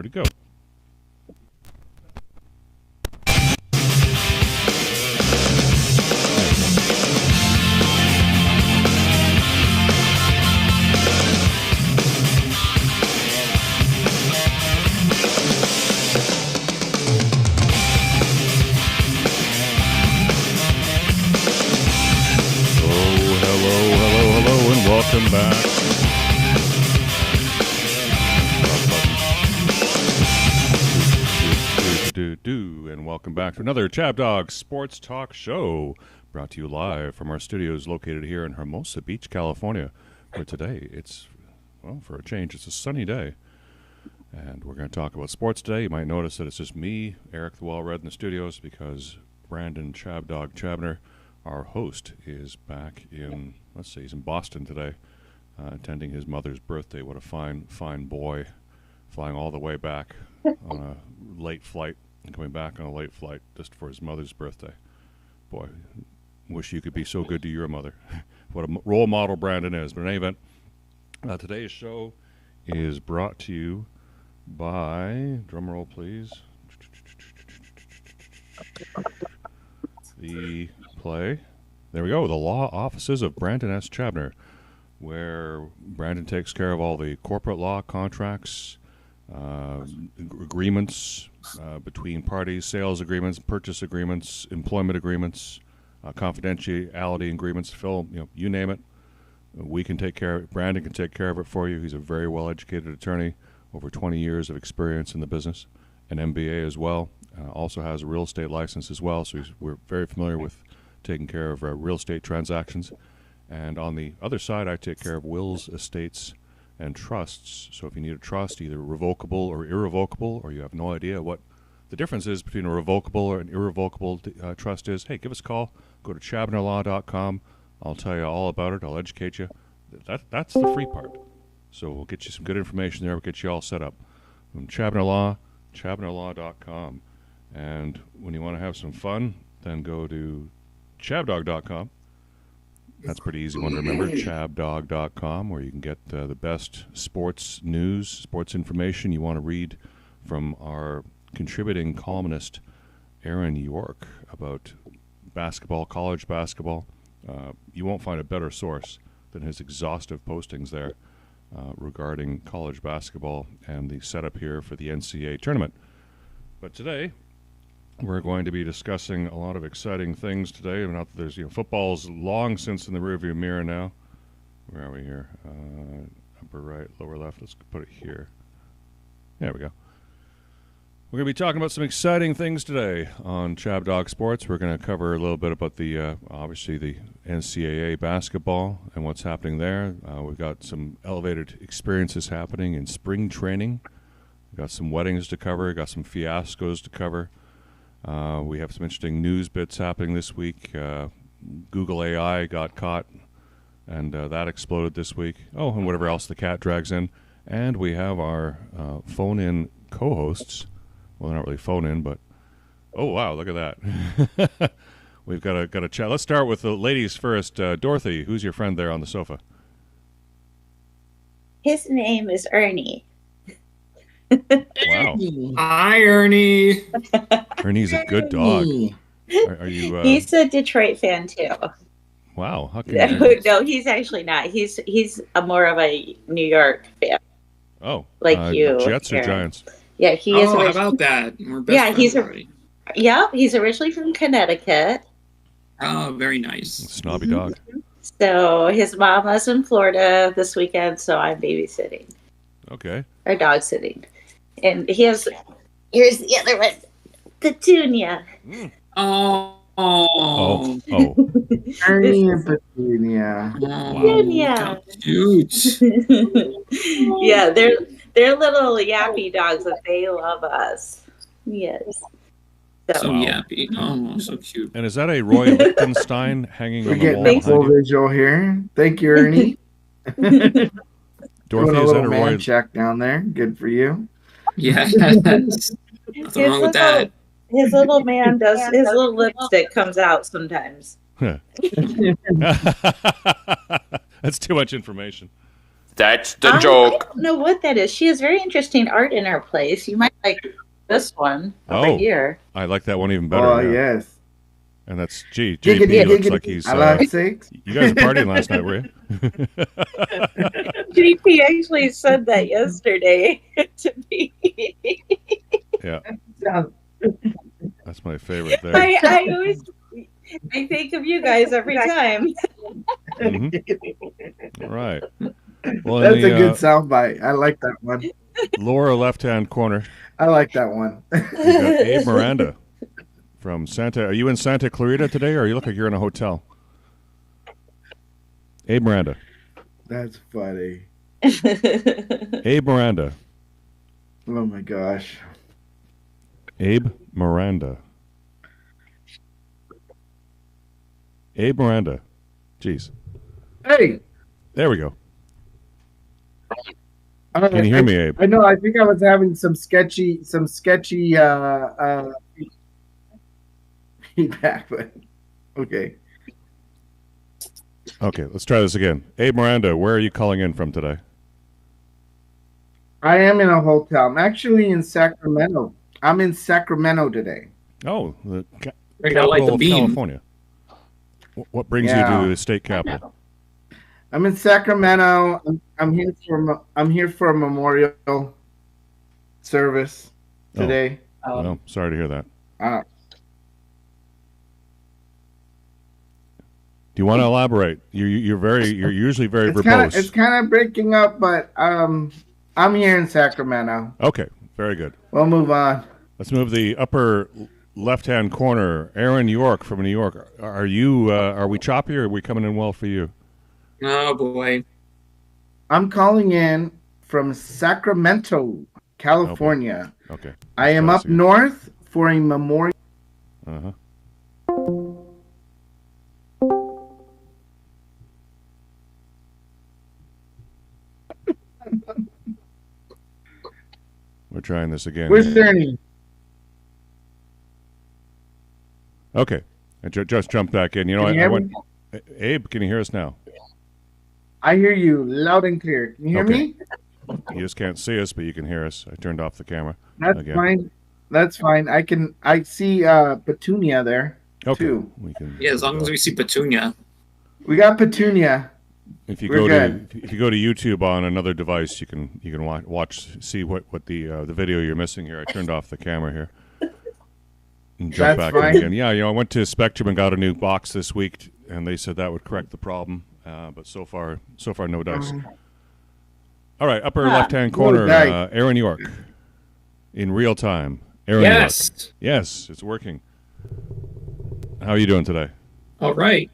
Where'd it go? Welcome back. And welcome back to another ChabDog Sports Talk Show, brought to you live from our studios located here in Hermosa Beach, California, where today it's, well, for a change, it's a sunny day. And we're going to talk about sports today. You might notice that it's just me, Eric the Well-Read, in the studios because Brandon ChabDog Chabner, our host, is back in, let's see, he's in Boston today, attending his mother's birthday. What a fine, fine boy, flying all the way back on a late flight and coming back on a late flight just for his mother's birthday. Boy, wish you could be so good to your mother. What a role model Brandon is. But in any event, today's show is brought to you by, drumroll please, the play. There we go. The law offices of Brandon S. Chabner, where Brandon takes care of all the corporate law contracts, agreements between parties, sales agreements, purchase agreements, employment agreements, confidentiality agreements. Phil, you name it, we can take care of it. Brandon can take care of it for you. He's a very well-educated attorney, over 20 years of experience in the business, an MBA as well. Also has a real estate license as well, so we're very familiar with taking care of real estate transactions. And on the other side, I take care of wills, estates, and trusts. So if you need a trust, either revocable or irrevocable, or you have no idea what the difference is between a revocable or an irrevocable trust is, hey, give us a call. Go to chabnerlaw.com. I'll tell you all about it. I'll educate you. That's the free part. So we'll get you some good information there. We'll get you all set up. From Chabner Law, chabnerlaw.com. And when you want to have some fun, then go to chabdog.com. That's a pretty easy one to remember, chabdog.com, where you can get the best sports news, sports information you want to read from our contributing columnist, Aaron York, about basketball, college basketball. You won't find a better source than his exhaustive postings there regarding college basketball and the setup here for the NCAA tournament. But today, we're going to be discussing a lot of exciting things today. Not that there's, football's long since in the rearview mirror now. Where are we here? Upper right, lower left. Let's put it here. There we go. We're going to be talking about some exciting things today on ChabDog Sports. We're going to cover a little bit about the, obviously, the NCAA basketball and what's happening there. We've got some elevated experiences happening in spring training. We've got some weddings to cover. We've got some fiascos to cover. We have some interesting news bits happening this week. Google AI got caught, and that exploded this week. Oh, and whatever else the cat drags in. And we have our phone-in co-hosts. Well, they're not really phone-in, but oh wow, look at that. We've got a chat. Let's start with the ladies first. Dorothy, who's your friend there on the sofa? His name is Ernie. Wow. Hi, Ernie. Ernie's a good dog. Are you? He's a Detroit fan too. Wow. How can No, he's actually not. He's more of a New York fan. Oh, like you. Jets or Giants? Yeah, he is. How about that? We're best friends he's originally from Connecticut. Oh, very nice. Snobby dog. So his mom was in Florida this weekend, so I'm babysitting. Okay. Or dog sitting. And here's the other one, Petunia. Oh. Ernie and Petunia. Petunia. Cute. Yeah, they're little yappy dogs, but they love us. Yes. So yappy. Oh, so cute. And is that a Roy Lichtenstein hanging on the wall getting a full behind you? visual here. Thank you, Ernie. Dorothy, doing a is that little a man Roy? check down there. Good for you. Yeah. Nothing wrong with that. His little man does. His little lipstick comes out sometimes. That's too much information. That's the I joke. don't know what that is. She has very interesting art in her place. You might like this one over here. I like that one even better. Oh, yeah. yes. And that's GP Giggity, looks giggity. like he's. I like six. You guys were partying last night, were you? JP actually said that yesterday to me. Yeah, Yeah. that's my favorite there. I always think of you guys every time. All right. Well, That's in a the good soundbite. I like that one. lower left-hand corner, I like that one. you got Abe Miranda from Santa. Are you in Santa Clarita today, or you look like you're in a hotel? Abe Miranda. That's funny. Abe Miranda. Oh my gosh. Abe Miranda. Abe Miranda. Jeez. Hey. There we go. Can you hear me, Abe? I know. I think I was having some sketchy feedback, but okay. Okay, let's try this again. Abe Miranda, where are you calling in from today? I am in a hotel. I'm actually in Sacramento. I'm in Sacramento today. Oh, the Right out like capital the of beam. California. What brings you to the state capital? I'm in Sacramento. I'm here for a memorial service today. Well, sorry to hear that. Do you want to elaborate? You're usually very verbose. It's kind of breaking up, but I'm here in Sacramento. Okay, very good. We'll move on. Let's move the upper left-hand corner. Aaron York from New York. Are we choppy, or are we coming in well for you? Oh boy. I'm calling in from Sacramento, California. Okay. I am up north for a memorial. Uh-huh. We're trying this again. Where's Ernie? Okay. I just jumped back in. You know, I went. Abe, can you hear us now? I hear you loud and clear. Can you hear me? You just can't see us, but you can hear us. I turned off the camera. That's again. fine. That's fine. I see Petunia there too. We can. Yeah, as long as we see Petunia. We got Petunia. If you We're go good. to if you go to YouTube on another device, you can see what the video you're missing here. I turned off the camera here. And jump That's back fine. in again. Yeah, I went to Spectrum and got a new box this week, and they said that would correct the problem. But so far, no dice. All right, upper left-hand corner, Aaron York, in real time. Aaron Yes. York. Yes, it's working. How are you doing today? All right.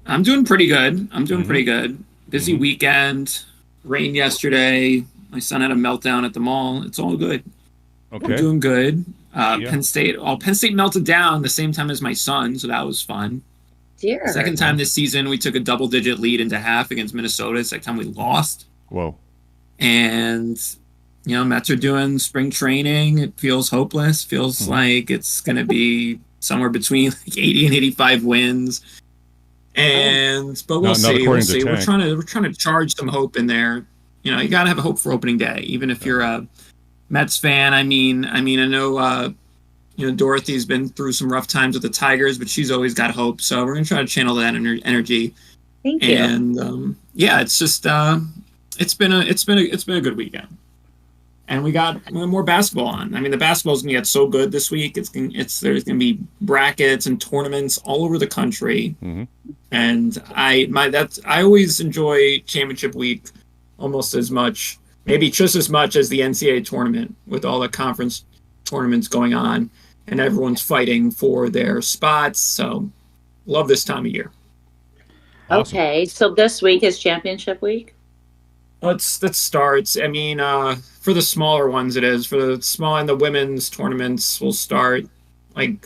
I'm doing pretty good. Pretty good. Busy weekend. Rain yesterday. My son had a meltdown at the mall. It's all good. Okay. I'm doing good. Yeah. Penn State melted down the same time as my son, so that was fun. Dear. Second time this season, we took a double-digit lead into half against Minnesota. Second time we lost. Whoa. And, Mets are doing spring training. It feels hopeless. Feels like it's going to be somewhere between 80 and 85 wins. But we'll see. We'll see. We're trying to charge some hope in there. You got to have a hope for opening day, even if you're a Mets fan. I know Dorothy's been through some rough times with the Tigers, but she's always got hope. So we're gonna try to channel that energy. Thank you. And it's just it's been a good weekend, and we got more basketball on. I mean, the basketball's gonna get so good this week. There's gonna be brackets and tournaments all over the country, and I always enjoy championship week almost as much, maybe just as much as the NCAA tournament, with all the conference tournaments going on and everyone's fighting for their spots. So love this time of year. Awesome. Okay, so this week is championship week? That starts. I mean, for the smaller ones, it is. For the small and the women's tournaments will start later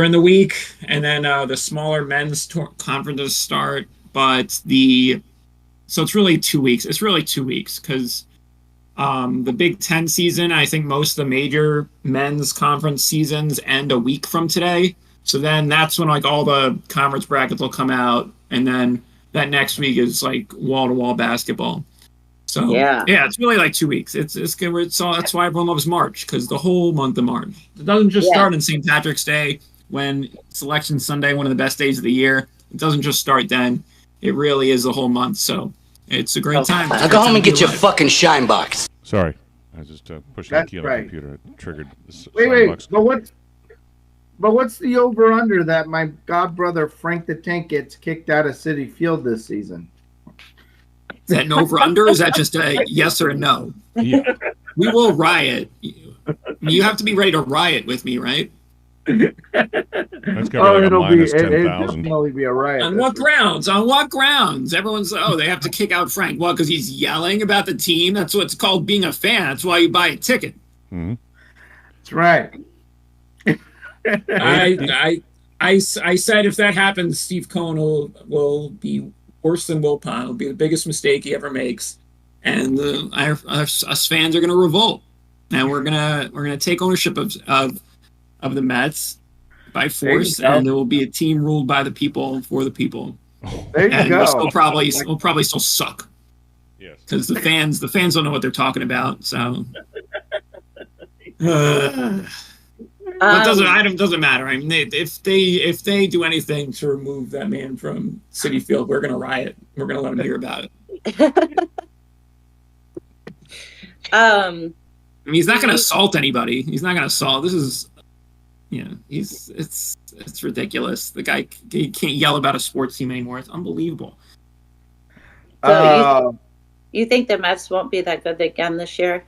in the week, and then the smaller men's conferences start. But so it's really 2 weeks. It's really 2 weeks because the Big Ten season, I think most of the major men's conference seasons end a week from today. So then that's when all the conference brackets will come out, and then that next week is like wall-to-wall basketball. So Yeah. it's really like 2 weeks. It's good. That's why everyone loves March, because the whole month of March. It doesn't just start on St. Patrick's Day when it's Election Sunday, one of the best days of the year. It doesn't just start then. It really is the whole month. So it's a great time. Now go home and get your fucking shine box. Sorry, I was just pushing the key on the computer. It triggered. Wait. But what's the over/under that my godbrother Frank the Tank gets kicked out of City Field this season? Is that an over/under? Is that just a yes or a no? Yeah. We will riot. You have to be ready to riot with me, right? That's got to be like a -10,000. Definitely be a riot. On what grounds? On what grounds? Everyone's, they have to kick out Frank. What, because he's yelling about the team? That's what's called being a fan. That's why you buy a ticket. Mm-hmm. That's right. I said if that happens, Steve Cohen will be worse than Wilpon. It'll be the biggest mistake he ever makes, and us fans are going to revolt, and we're gonna take ownership of the Mets by force, and there will be a team ruled by the people for the people. There you go. We'll probably still suck. Yes. Because the fans don't know what they're talking about. So. It doesn't matter. I mean, if they do anything to remove that man from Citi Field, we're gonna riot. We're gonna let them hear about it. I mean, he's not gonna assault anybody. He's not gonna assault. This is, it's ridiculous. The guy, he can't yell about a sports team anymore. It's unbelievable. So you think the Mets won't be that good again this year?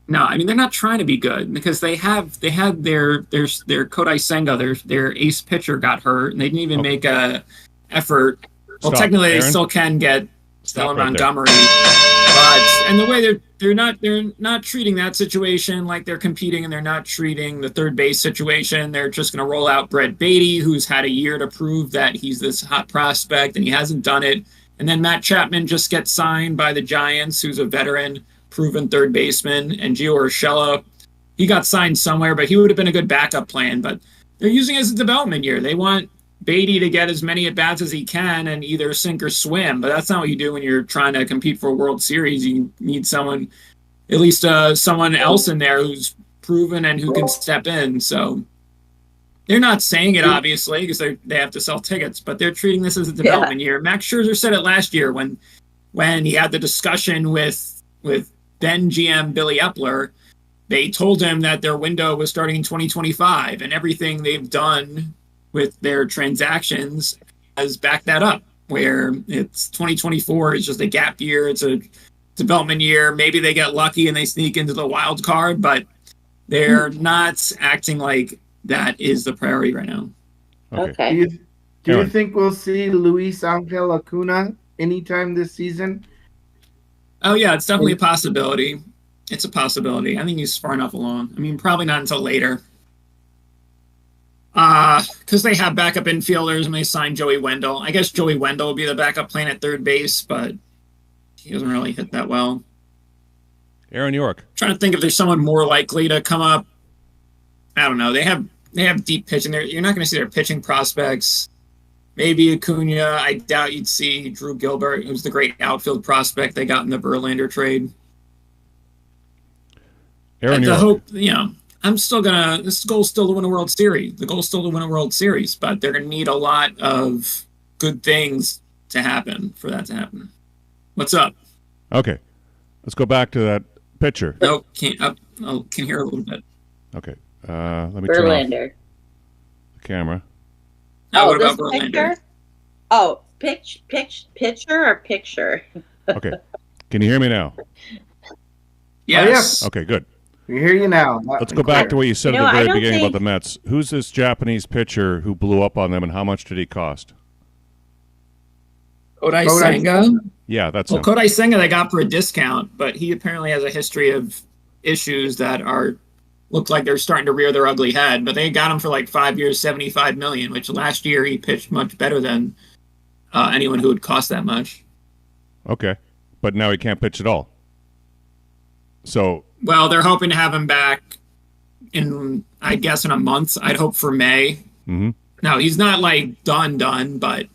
No, I mean, they're not trying to be good because they had their Kodai Senga, their ace pitcher got hurt, and they didn't even make a effort. Well, technically, Aaron? They still can get Stellan Montgomery, but the way they're not treating that situation like they're competing, and they're not treating the third base situation. They're just going to roll out Brett Beatty, who's had a year to prove that he's this hot prospect, and he hasn't done it. And then Matt Chapman just gets signed by the Giants, who's a veteran, proven third baseman, and Gio Urshela, he got signed somewhere, but he would have been a good backup plan. But they're using it as a development year. They want Beatty to get as many at-bats as he can and either sink or swim, but that's not what you do when you're trying to compete for a World Series. You need someone, at least someone else in there who's proven and who can step in. So they're not saying it, obviously, because they have to sell tickets, but they're treating this as a development year. Max Scherzer said it last year when he had the discussion with then GM Billy Epler. They told him that their window was starting in 2025, and everything they've done with their transactions has backed that up, where it's 2024 is just a gap year. It's a development year. Maybe they get lucky and they sneak into the wild card, but they're not acting like that is the priority right now. Okay. Do you think we'll see Luis Angel Acuna anytime this season? Oh, yeah, it's definitely a possibility. It's a possibility. I think he's far enough along. I mean, probably not until later. Because they have backup infielders and they signed Joey Wendell. I guess Joey Wendell will be the backup plan at third base, but he doesn't really hit that well. Aaron York. I'm trying to think if there's someone more likely to come up. I don't know. They have deep pitching there. You're not going to see their pitching prospects. Maybe Acuna. I doubt you'd see Drew Gilbert, who's the great outfield prospect they got in the Verlander trade. Aaron the York. hope, I'm still this goal is still to win a World Series. The goal is still to win a World Series, but they're going to need a lot of good things to happen for that to happen. What's up? Okay. Let's go back to that pitcher. No, can hear a little bit. Okay. Let me turn off Verlander. the camera. What this about Verlander? picture? Oh, pitcher or picture? Okay. Can you hear me now? Yes. Okay, good. We hear you now. Let's go back to what you said at the I very don't beginning think- about the Mets. Who's this Japanese pitcher who blew up on them, and how much did he cost? Kodai Kodai Senga. Yeah, that's Well, him. Kodai Senga they got for a discount, but he apparently has a history of issues that look like they're starting to rear their ugly head. But they got him for like 5 years, $75 million, which last year he pitched much better than anyone who would cost that much. Okay. But now he can't pitch at all. So, Well, they're hoping to have him back in, I guess, in a month. I'd hope for May. mhm. No, he's not like done, but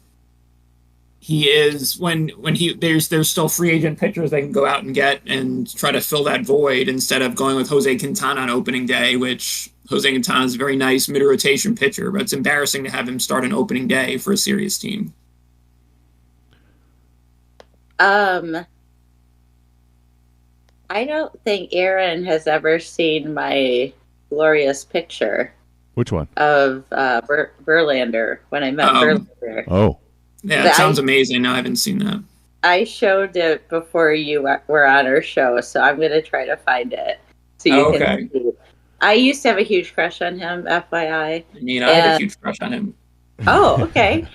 he is when there's still free agent pitchers they can go out and get and try to fill that void instead of going with Jose Quintana on opening day, which Jose Quintana is a very nice mid-rotation pitcher, but it's embarrassing to have him start an opening day for a serious team. I don't think Aaron has ever seen my glorious picture Which one? of Verlander when I met Verlander. Oh, Yeah, that sounds amazing. No, I haven't seen that. I showed it before you were on our show, so I'm going to try to find it so you can see. I used to have a huge crush on him, FYI. I mean, I had a huge crush on him. Oh, okay.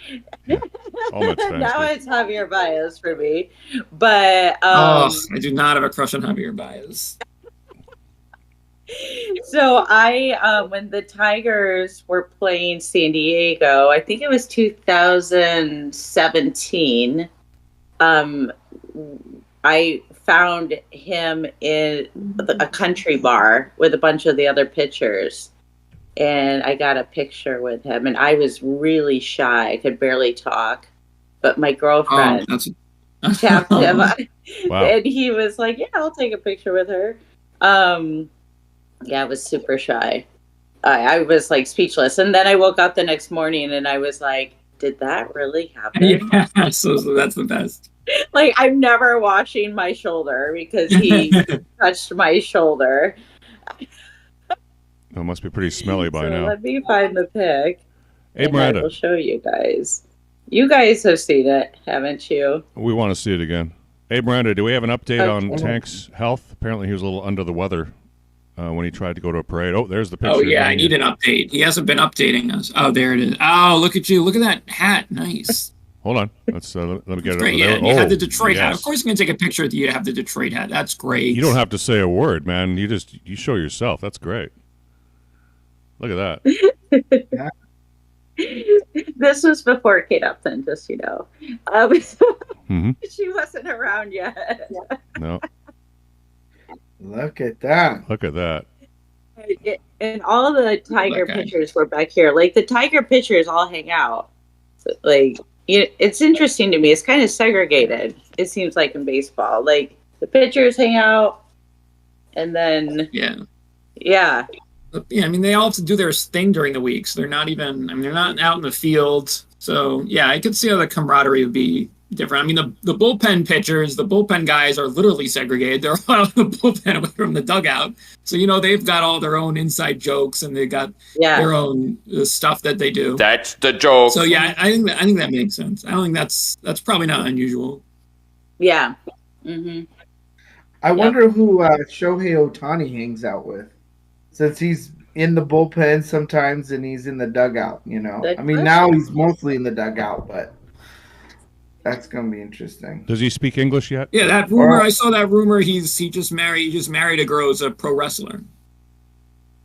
Almost Now it's Javier Baez for me. But I do not have a crush on Javier Baez. So when the Tigers were playing San Diego, I think it was 2017, I found him in a country bar with a bunch of the other pitchers. And I got a picture with him. And I was really shy. I could barely talk. But my girlfriend tapped him. Wow. And he was like, yeah, I'll take a picture with her. Yeah, I was super shy. I was like speechless. And then I woke up the next morning and I was like, did that really happen? Yeah, so that's the best. Like, I'm never washing my shoulder because he touched my shoulder. It must be pretty smelly by now. Let me find the pic. Hey, and Miranda. I will show you guys. You guys have seen it, haven't you? We want to see it again. Hey, Miranda, do we have an update on Tank's health? Apparently he was a little under the weather when he tried to go to a parade. Oh, there's the picture. Oh, yeah, I need an update. He hasn't been updating us. Oh, there it is. Oh, look at you. Look at that hat. Nice. Hold on. Let's let me get it Great, over yeah. there. You Oh, have the Detroit hat. yes. Of course, I'm going to take a picture with you to have the Detroit hat. That's great. You don't have to say a word, man. You show yourself. That's great. Look at that. This was before Kate Upton, just you know. Mm-hmm. She wasn't around yet. No. Look at that. Look at that. And all the Tiger Okay. pitchers were back here. Like, the Tiger pitchers all hang out. So, like, it's interesting to me. It's kind of segregated, it seems like, in baseball. Like, the pitchers hang out, and then... Yeah. Yeah. Yeah, I mean, they all have to do their thing during the week, so they're not out in the field. So, yeah, I could see how the camaraderie would be different. I mean, the bullpen pitchers, the bullpen guys are literally segregated. They're all out of the bullpen away from the dugout. So, you know, they've got all their own inside jokes and they've got their own stuff that they do. That's the joke. So, yeah, I think that makes sense. I don't think that's probably not unusual. Yeah. Mm-hmm. I wonder who Shohei Ohtani hangs out with, since he's in the bullpen sometimes and he's in the dugout, you know. Good I mean, now he's mostly in the dugout, but that's going to be interesting. Does he speak English yet? Yeah, that rumor, I saw that rumor. He just married a girl who's a pro wrestler.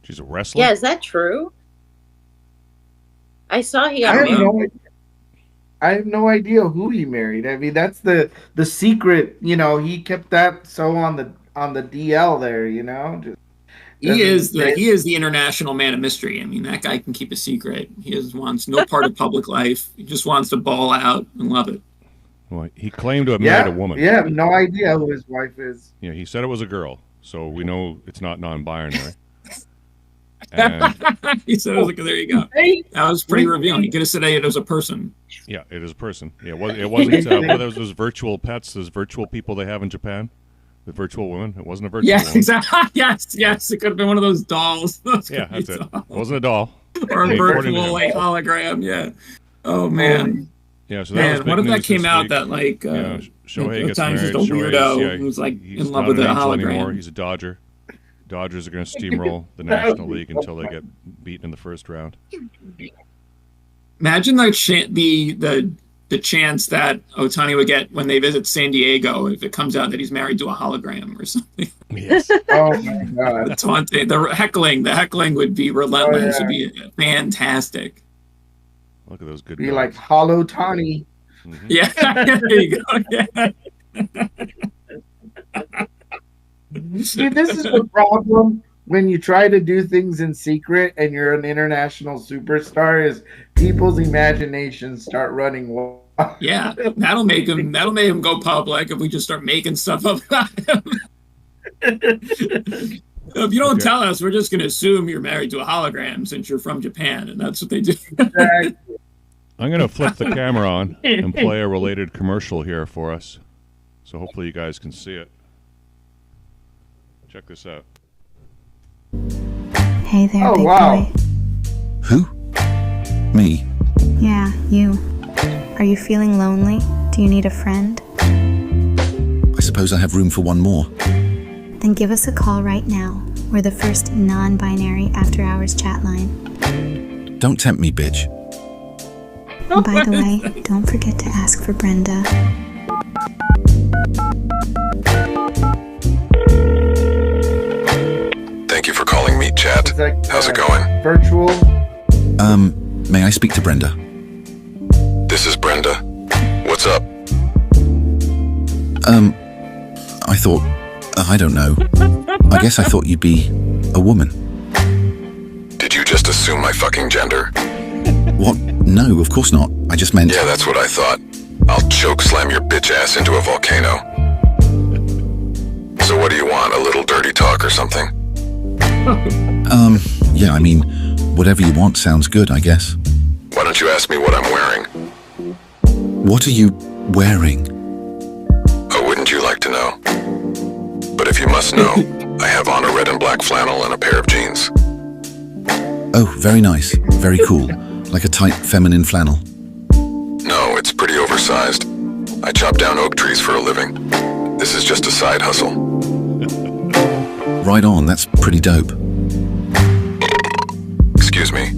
She's a wrestler? Yeah, is that true? I saw he I got have, married. I have no idea who he married. I mean, that's the secret, you know. He kept that so on the DL there, you know. He is the international man of mystery. I mean, that guy can keep a secret. He just wants no part of public life. He just wants to ball out and love it. Well, he claimed to have married a woman. Yeah, no idea who his wife is. Yeah, he said it was a girl, so we know it's not non-binary. And, He said, there you go. That was pretty revealing. He could have said it was a person. yeah, it is a person. Yeah, it wasn't one of those virtual pets, those virtual people they have in Japan. The virtual woman. It wasn't a virtual Yes, woman. exactly. Yes. It could have been one of those dolls. Yeah, that's it. It wasn't a doll. Or a According to virtual him. like hologram. Yeah. Oh man. Yeah, so that was big what if that news came this out week. that like Yeah, Shohei gets times married. just a weirdo who's like he's in love not with an a angel hologram. anymore. He's a Dodger. Dodgers are going to steamroll the National League until they get beaten in the first round. Imagine the chance that Ohtani would get when they visit San Diego if it comes out that he's married to a hologram or something. Yes. Oh my god. The heckling would be relentless. It'd be fantastic. Look at those good Be guys. like Hollow Tawny. Mhm. Yeah, there you go. Yeah. See, this is the problem when you try to do things in secret and you're an international superstar, is people's imaginations start running Yeah, that'll make him go public if we just start making stuff up about him. If you don't tell us, we're just going to assume you're married to a hologram since you're from Japan, and that's what they do. Exactly. I'm going to flip the camera on and play a related commercial here for us. So hopefully you guys can see it. Check this out. Hey there, big wow. boy. Who? Me? Yeah, you. Are you feeling lonely? Do you need a friend? I suppose I have room for one more. Then give us a call right now. We're the first non-binary after-hours chat line. Don't tempt me, bitch. By the way, don't forget to ask for Brenda. Thank you for calling Meet Chat. How's it going? Virtual? May I speak to Brenda? This is Brenda. What's up? I thought... I don't know. I guess I thought you'd be a woman. Did you just assume my fucking gender? What? No, of course not. I just meant... Yeah, that's what I thought. I'll choke slam your bitch ass into a volcano. So what do you want? A little dirty talk or something? Yeah, I mean, whatever you want sounds good, I guess. Why don't you ask me what I'm wearing? What are you wearing? Oh, wouldn't you like to know? But if you must know, I have on a red and black flannel and a pair of jeans. Oh, very nice. Very cool. Like a tight feminine flannel. No, it's pretty oversized. I chop down oak trees for a living. This is just a side hustle. Right on, that's pretty dope. Excuse me.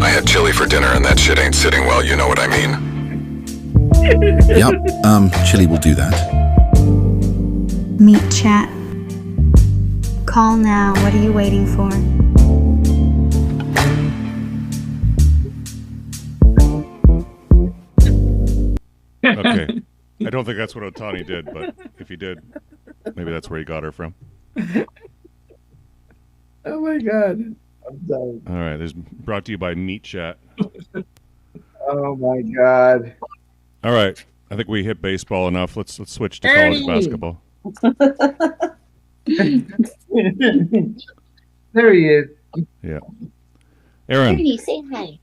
I had chili for dinner and that shit ain't sitting well, you know what I mean? Yep, chili will do that. Meet chat. Call now. What are you waiting for? Okay. I don't think that's what Otani did, but if he did, maybe that's where he got her from. Oh my god. I'm done. All right. This is brought to you by Meet Chat. Oh my god. All right. I think we hit baseball enough. Let's switch to college basketball. There he is. Yeah. Aaron, Ernie, say hi.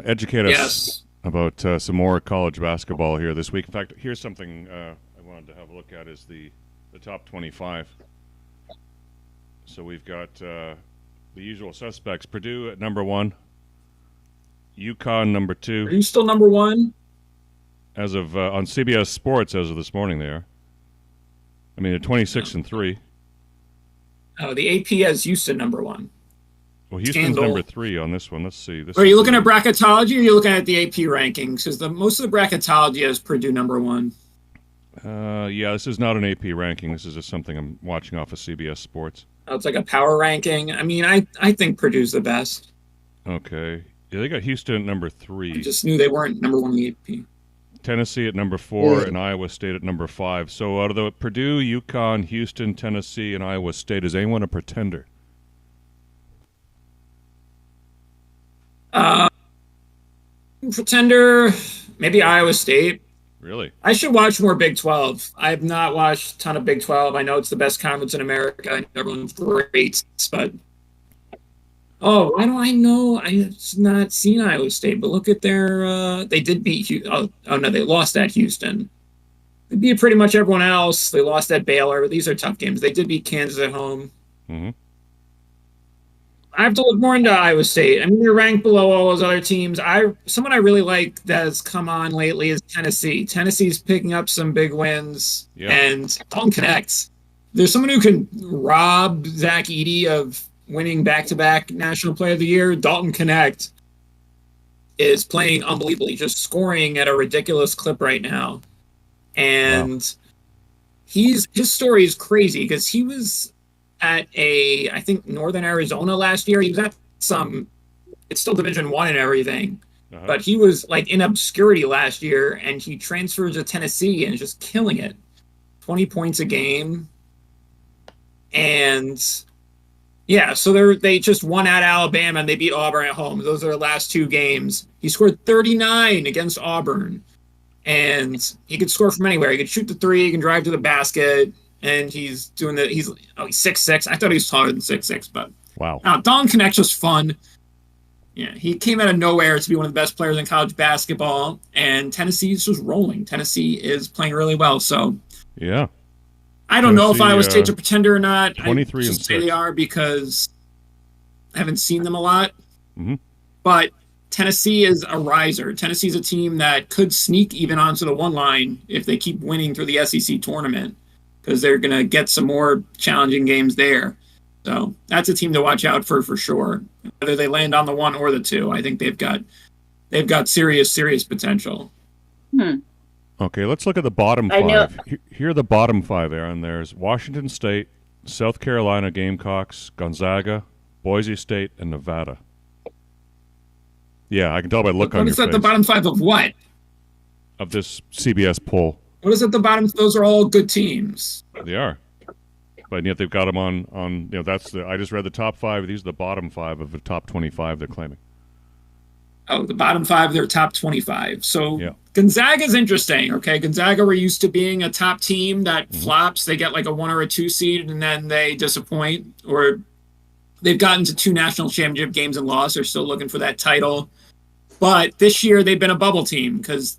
educate us Yes. about some more college basketball here this week. In fact, here's something I wanted to have a look at is the top 25. So we've got the usual suspects. Purdue at number 1. UConn number 2. Are you still number one? As of on CBS Sports, as of this morning, they are. I mean, they're 26-3. Oh, the AP has Houston number one. Well, Houston's Scandal. number 3 on this one. Let's see. This Are you is looking the- at bracketology or are you looking at the AP rankings? Because most of the bracketology has Purdue number one. Yeah, this is not an AP ranking. This is just something I'm watching off of CBS Sports. Oh, it's like a power ranking. I mean, I think Purdue's the best. Okay. Yeah, they got Houston at number I 3. just knew they weren't number one in the AP. Tennessee at number 4 Yeah. and Iowa State at number 5. So out of the Purdue, UConn, Houston, Tennessee, and Iowa State, is anyone a pretender? Pretender, maybe Iowa State. Really? I should watch more Big 12. I have not watched a ton of Big 12. I know it's the best conference in America. I know everyone's great, but why do I know? I have not seen Iowa State, but look at their. They did beat. Oh no, they lost at Houston. They beat pretty much everyone else. They lost at Baylor, but these are tough games. They did beat Kansas at home. Mm-hmm. I have to look more into Iowa State. I mean, they're ranked below all those other teams. Someone I really like that's come on lately is Tennessee. Tennessee's picking up some big wins, and Dalton connects. There's someone who can rob Zach Edey of winning back-to-back National Player of the Year. Dalton Connect is playing unbelievably, just scoring at a ridiculous clip right now. And his story is crazy because he was at I think Northern Arizona last year. He was at it's still Division I and everything, but he was like in obscurity last year, and he transfers to Tennessee and is just killing it. 20 points a game, and Yeah, so they just won at Alabama and they beat Auburn at home. Those are their last 2 games. He scored 39 against Auburn, and he could score from anywhere. He could shoot the 3, he can drive to the basket, and he's 6'6". I thought he was taller than 6'6", but wow. Don Connect's just fun. Yeah, he came out of nowhere to be one of the best players in college basketball, and Tennessee's just rolling. Tennessee is playing really well, so yeah. I don't know if Iowa State's a pretender or not. 23 I and just say 6. they are because I haven't seen them a lot. Mm-hmm. But Tennessee is a riser. Tennessee's a team that could sneak even onto the 1 line if they keep winning through the SEC tournament, because they're going to get some more challenging games there. So that's a team to watch out for sure. Whether they land on the 1 or the 2, I think they've got serious potential. Okay, let's look at the bottom 5. Here are the bottom 5, Aaron. There's Washington State, South Carolina Gamecocks, Gonzaga, Boise State, and Nevada. Yeah, I can tell by the look on your face. What is that, the bottom 5 of what? Of this CBS poll. What is at the bottom? Those are all good teams. They are. But yet they've got them on I just read the top 5. These are the bottom 5 of the top 25 they're claiming. Oh, the bottom 5, they're top 25. So yeah. Gonzaga's interesting, okay? Gonzaga were used to being a top team that flops. They get like a 1 or a 2 seed, and then they disappoint. Or they've gotten to 2 national championship games and lost. They're still looking for that title. But this year, they've been a bubble team because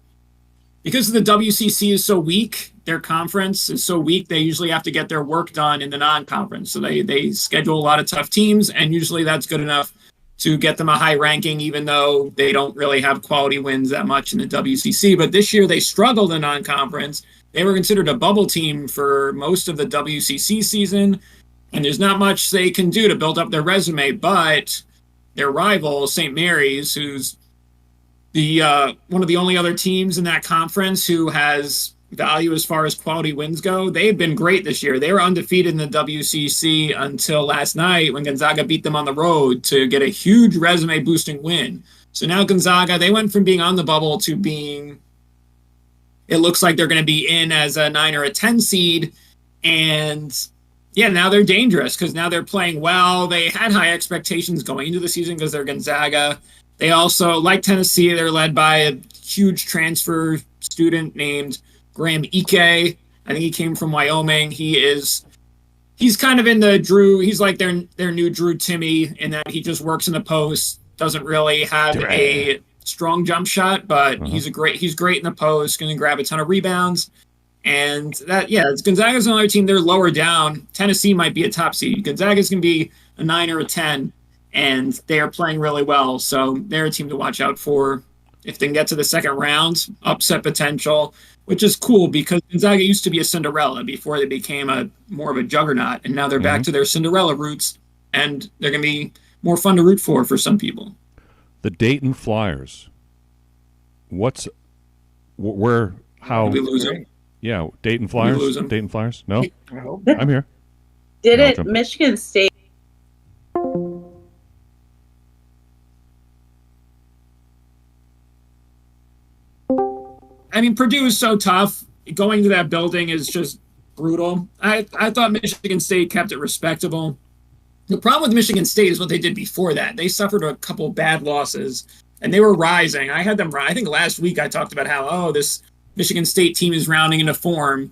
the WCC is so weak, their conference is so weak, they usually have to get their work done in the non-conference. So they schedule a lot of tough teams, and usually that's good enough to get them a high ranking, even though they don't really have quality wins that much in the WCC. But this year they struggled in non-conference. They were considered a bubble team for most of the WCC season, and there's not much they can do to build up their resume. But their rival, St. Mary's, who's the one of the only other teams in that conference who has value as far as quality wins go, they've been great this year. They were undefeated in the WCC until last night when Gonzaga beat them on the road to get a huge resume boosting win. So now Gonzaga, they went from being on the bubble to being, it looks like they're going to be in as a 9 or a 10 seed. And yeah, now they're dangerous because now they're playing well. They had high expectations going into the season because they're Gonzaga. They also, like Tennessee, they're led by a huge transfer student named Graham Ike. I think he came from Wyoming. He's kind of in the Drew. He's like their new Drew Timme in that he just works in the post. Doesn't really have a strong jump shot, but he's great in the post. Going to grab a ton of rebounds, and it's Gonzaga's another team. They're lower down. Tennessee might be a top seed. Gonzaga's going to be a 9 or a 10, and they are playing really well. So they're a team to watch out for if they can get to the second round. Upset potential, which is cool because Gonzaga used to be a Cinderella before they became more of a juggernaut, and now they're back to their Cinderella roots, and they're going to be more fun to root for some people. The Dayton Flyers. How? Did we lose them? Yeah, Dayton Flyers. Lose them? Dayton Flyers? No, I'm here. Didn't Michigan State? I mean, Purdue is so tough. Going to that building is just brutal. I thought Michigan State kept it respectable. The problem with Michigan State is what they did before that. They suffered a couple bad losses, and they were rising. I had them. I think last week I talked about how, this Michigan State team is rounding into form.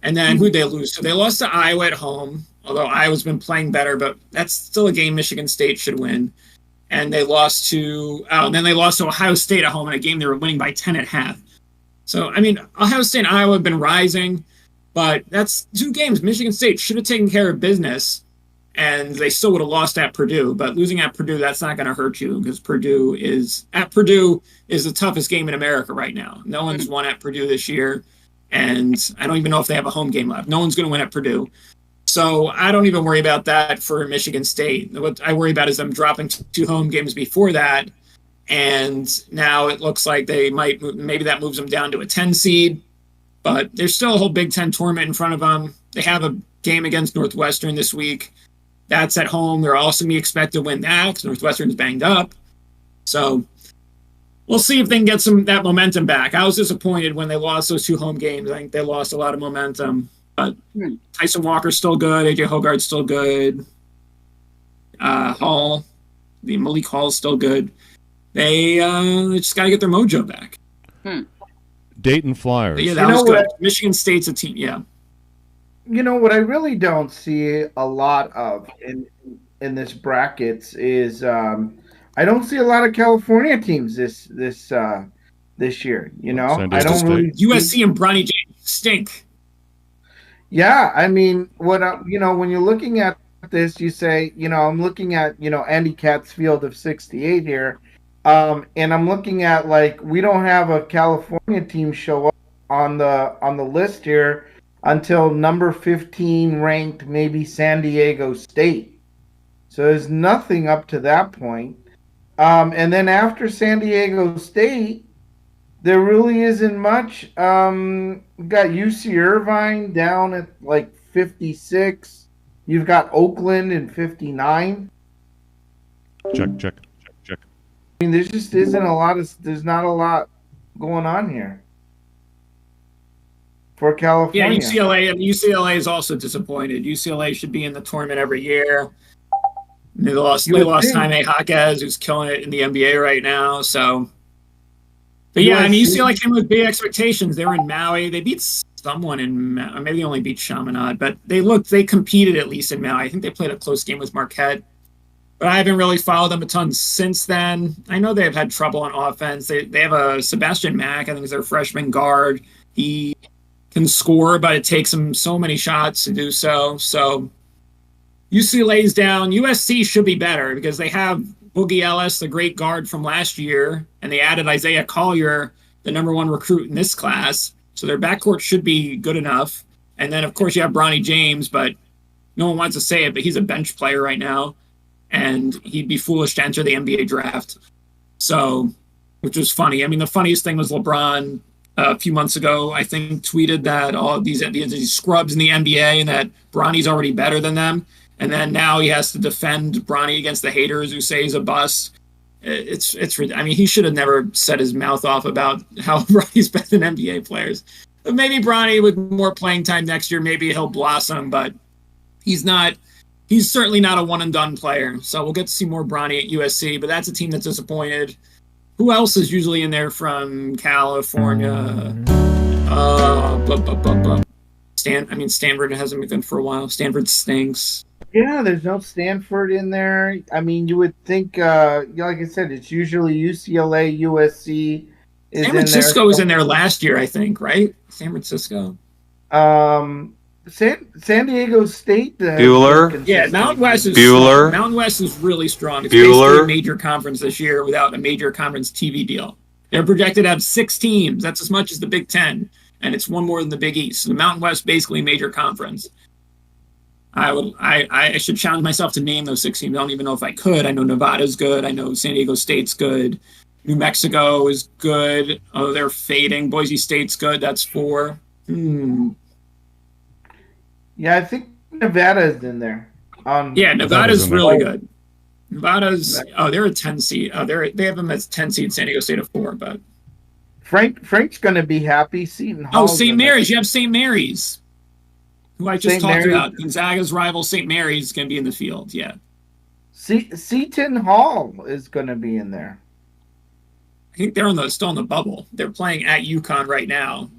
And then who'd they lose to? They lost to Iowa at home, although Iowa's been playing better, but that's still a game Michigan State should win. And they lost to Ohio State at home in a game they were winning by 10 at half. So, I mean, Ohio State and Iowa have been rising, but that's 2 games. Michigan State should have taken care of business, and they still would have lost at Purdue. But losing at Purdue, that's not going to hurt you because Purdue is the toughest game in America right now. No one's won at Purdue this year, and I don't even know if they have a home game left. No one's going to win at Purdue. So I don't even worry about that for Michigan State. What I worry about is them dropping 2 home games before that. And now it looks like maybe that moves them down to a 10 seed, but there's still a whole Big Ten tournament in front of them. They have a game against Northwestern this week. That's at home. They're also going to be expected to win that because Northwestern's banged up. So we'll see if they can get that momentum back. I was disappointed when they lost those 2 home games. I think they lost a lot of momentum, but Tyson Walker's still good. AJ Hogarth's still good. Hall, the Malik Hall's still good. They just got to get their mojo back. Dayton Flyers. But yeah, that was good. Michigan State's a team. Yeah. You know what I really don't see a lot of in this brackets is I don't see a lot of California teams this year. You know, San I Diego don't State. really USC and Bronny James stink. Yeah, I mean, when you're looking at this, you say, I'm looking at Andy Katz's field of 68 here, and I'm looking at like we don't have a California team show up on the list here until number 15 ranked maybe San Diego State. So there's nothing up to that point. And then after San Diego State, there really isn't much. We got UC Irvine down at like 56. You've got Oakland in 59. Check. I mean, there just isn't there's not a lot going on here for California. Yeah, UCLA is also disappointed. UCLA should be in the tournament every year. They lost Jaime Jaquez, who's killing it in the NBA right now. So, but yeah, I mean, UCLA came with big expectations. They were in Maui. They beat someone in Maui. Maybe they only beat Chaminade, but they competed at least in Maui. I think they played a close game with Marquette. But I haven't really followed them a ton since then. I know they've had trouble on offense. They have a Sebastian Mack, I think is their freshman guard. He can score, but it takes him so many shots to do so. So UCLA's down. USC should be better because they have Boogie Ellis, the great guard from last year, and they added Isaiah Collier, the number one recruit in this class. So their backcourt should be good enough. And then, of course, you have Bronny James, but no one wants to say it, but he's a bench player right now. And he'd be foolish to enter the NBA draft. So, which was funny. I mean, the funniest thing was LeBron a few months ago, I think, tweeted that all these scrubs in the NBA and that Bronny's already better than them. And then now he has to defend Bronny against the haters who say he's a bust. I mean, he should have never set his mouth off about how Bronny's better than NBA players. But maybe Bronny with more playing time next year, maybe he'll blossom, but he's certainly not a one-and-done player. So we'll get to see more Bronny at USC, but that's a team that's disappointed. Who else is usually in there from California? Stanford hasn't been good for a while. Stanford stinks. Yeah, there's no Stanford in there. I mean, you would think, like I said, it's usually UCLA, USC. San Francisco was in there last year, I think, right? San Francisco. San Diego State. Bueller. Yeah, Mountain West is Bueller. Strong. Mountain West is really strong. It's basically a major conference this year without a major conference TV deal. They're projected to have 6 teams. That's as much as the Big Ten, and it's one more than the Big East. So the Mountain West basically a major conference. I should challenge myself to name those 6 teams. I don't even know if I could. I know Nevada's good. I know San Diego State's good. New Mexico is good. Oh, they're fading. Boise State's good. That's 4. Yeah, I think Nevada is in there. Yeah, Nevada's really good. Nevada's they're a 10 seed. They have them as 10 seed. San Diego State of 4, but Frank's going to be happy. Seton Hall. Oh, St. Mary's. You have St. Mary's, who I just talked about. Gonzaga's rival, St. Mary's, is going to be in the field. Yeah. Seton Hall is going to be in there. I think they're still in the bubble. They're playing at UConn right now,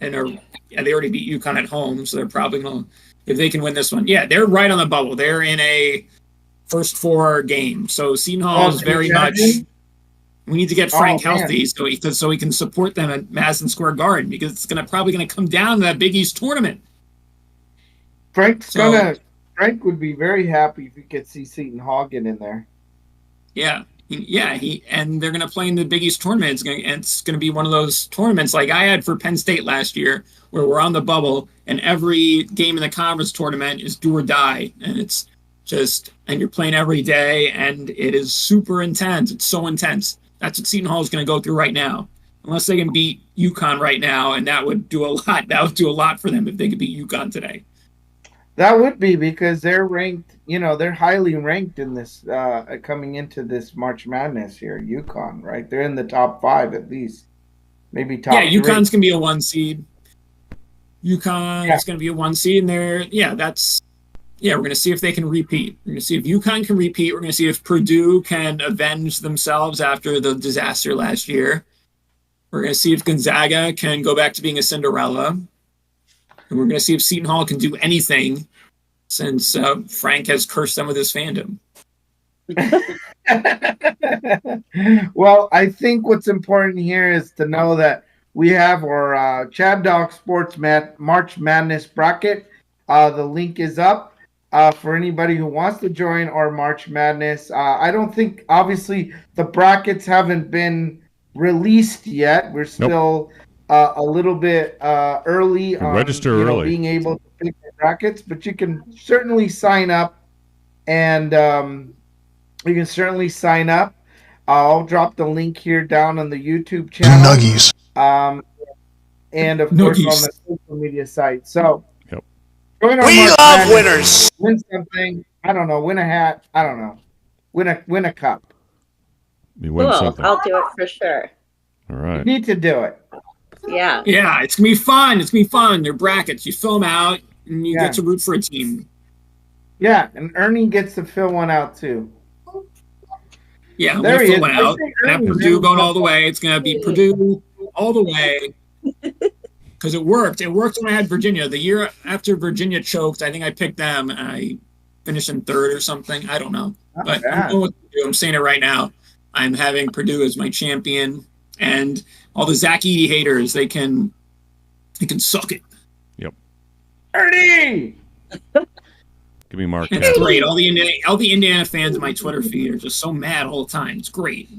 and they already beat UConn at home, so they're probably going to, if they can win this one. Yeah, they're right on the bubble. They're in a first 4 game. So Seton Hall is very much. We need to get Frank healthy so he can support them at Madison Square Garden, because it's probably going to come down to that Big East tournament. Frank would be very happy if he could see Seton Hall get in there. Yeah. And they're going to play in the Big East tournament. It's going to be one of those tournaments like I had for Penn State last year, where we're on the bubble and every game in the conference tournament is do or die. And it's and you're playing every day, and it is super intense. It's so intense. That's what Seton Hall is going to go through right now. Unless they can beat UConn right now, and that would do a lot. That would do a lot for them if they could beat UConn today. That would be, because they're ranked, they're highly ranked in this, coming into this March Madness here, UConn, right? They're in the top 5 at least. Maybe top 3. UConn's going to be a 1 seed. UConn is going to be a 1 seed, and that's Yeah, we're going to see if they can repeat. We're going to see if UConn can repeat. We're going to see if Purdue can avenge themselves after the disaster last year. We're going to see if Gonzaga can go back to being a Cinderella. And we're going to see if Seton Hall can do anything since Frank has cursed them with his fandom. Well, I think what's important here is to know that we have our ChabDog Sports March Madness bracket. The link is up for anybody who wants to join our March Madness. I don't think, obviously, the brackets haven't been released yet. We're still a little bit early on early. Being able to pick the brackets, but you can certainly sign up, and you can certainly sign up. I'll drop the link here down on the YouTube channel. Nuggies. And of course on the social media site. So join our We March love Madness, winners. win something. I don't know. Win a hat. I don't know. Win a cup. You win something. I'll do it for sure. All right. You need to do it. Yeah. Yeah, it's going to be fun. It's going to be fun. They're brackets. You fill them out, and you get to root for a team. Yeah, and Ernie gets to fill one out, too. Yeah, there we'll he fill one out. Have Purdue going all the way. It's going to be Purdue all the way. Because it worked. It worked when I had Virginia. The year after Virginia choked, I think I picked them, and I finished in third or something. I don't know. But I'm going with Purdue. I'm saying it right now. I'm having Purdue as my champion. And all the Zach Edey haters, they can suck it. Yep. Ernie! Give me Mark. It's great. All the Indiana fans in my Twitter feed are just so mad all the time. It's great.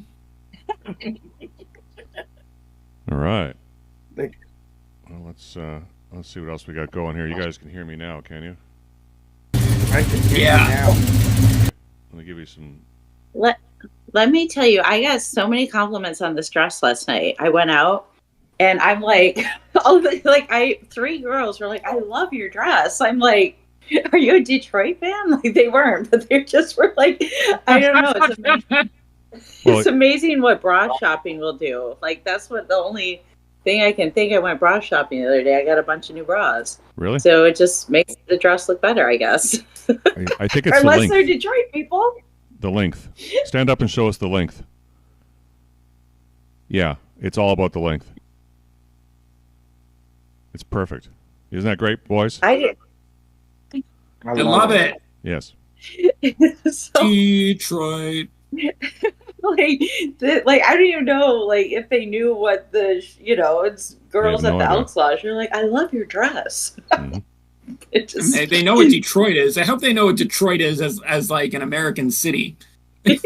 All right. Well, let's see what else we got going here. You guys can hear me now, can you? I can hear you now. Let me give you some. Let me tell you, I got so many compliments on this dress last night. I went out, and I'm like, three girls were like, "I love your dress." I'm like, "Are you a Detroit fan?" Like they weren't, but they just were like, I don't know. It's amazing. It's amazing what bra shopping will do. Like that's what the only thing I can think. I went bra shopping the other day. I got a bunch of new bras. Really? So it just makes the dress look better, I guess. I think it's unless the length. they're Detroit people. The length. Stand up and show us the length. Yeah, it's all about the length. It's perfect. Isn't that great, boys? I love it. Yes. Detroit. Like I don't even know if they knew what it's girls at the Elks Lodge. You're like, I love your dress. Mm-hmm. They know what Detroit is. I hope they know what Detroit is as like an American city. They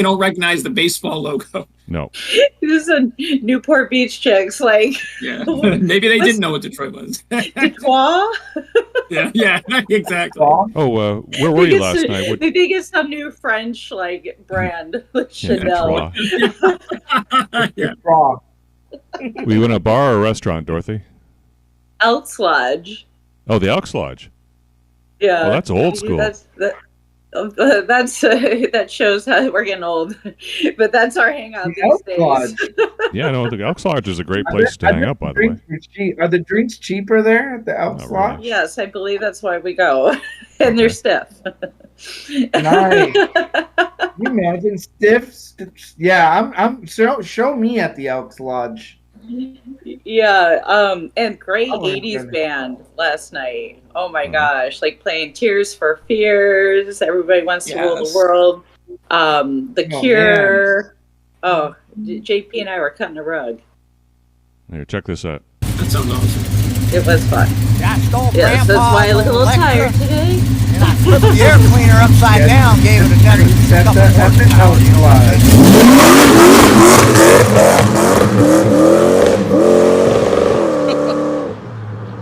don't recognize the baseball logo. No. This is a Newport Beach chicks Yeah. Maybe they didn't know what Detroit was. Detroit? Yeah, exactly. Oh, where were you last night? They think it's some new French brand, like Chanel. We went to a bar or a restaurant, Dorothy? Elks Lodge. Oh, the Elks Lodge. Yeah. Well, that's old school. That shows how we're getting old. But that's our hangout these days. Yeah, no, the Elks Lodge is a great place to hang out, by the way. Are the drinks cheaper there at the Elks Lodge? Really. Yes, I believe that's why we go. And they're stiff. Nice. Can you imagine stiff? Yeah, show me at the Elks Lodge. Yeah, and great 80s band last night. Oh my gosh, playing Tears for Fears, Everybody Wants to Rule the World, The Cure. Man. Oh, JP and I were cutting a rug. Here, check this out. That sounds awesome. It was fun. Yes, that's why I look a little tired today. And I flipped the air cleaner upside down, gave it another couple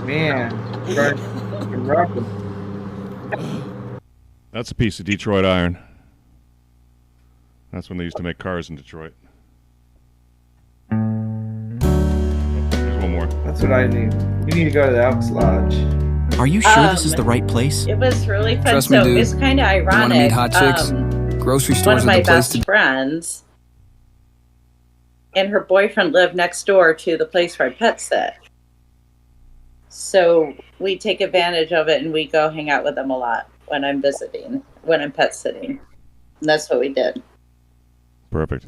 Man, that's a piece of Detroit iron. That's when they used to make cars in Detroit. There's one more. That's what I need. You need to go to the Elks Lodge. Are you sure this is the right place? It was really fun. Trust me, dude. It's kind of ironic. You want to meet hot chicks? Grocery stores one of are my the place best friends and her boyfriend lived next door to the place where I pet sit. So we take advantage of it and we go hang out with them a lot. when I'm visiting, when I'm pet sitting. And that's what we did. Perfect.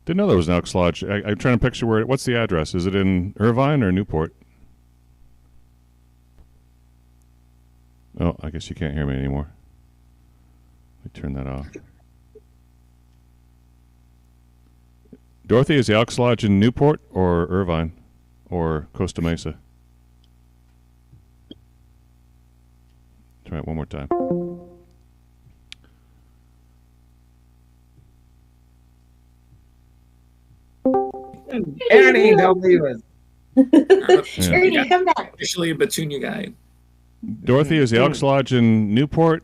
Didn't know there was an Elks Lodge. I'm trying to picture what's the address? Is it in Irvine or Newport? Oh, I guess you can't hear me anymore. Let me turn that off. Dorothy, is the Elks Lodge in Newport or Irvine or Costa Mesa? Try it one more time. Ernie, don't leave us. Ernie, come back. Officially a Petunia guy. Dorothy, is the Elks Lodge in Newport,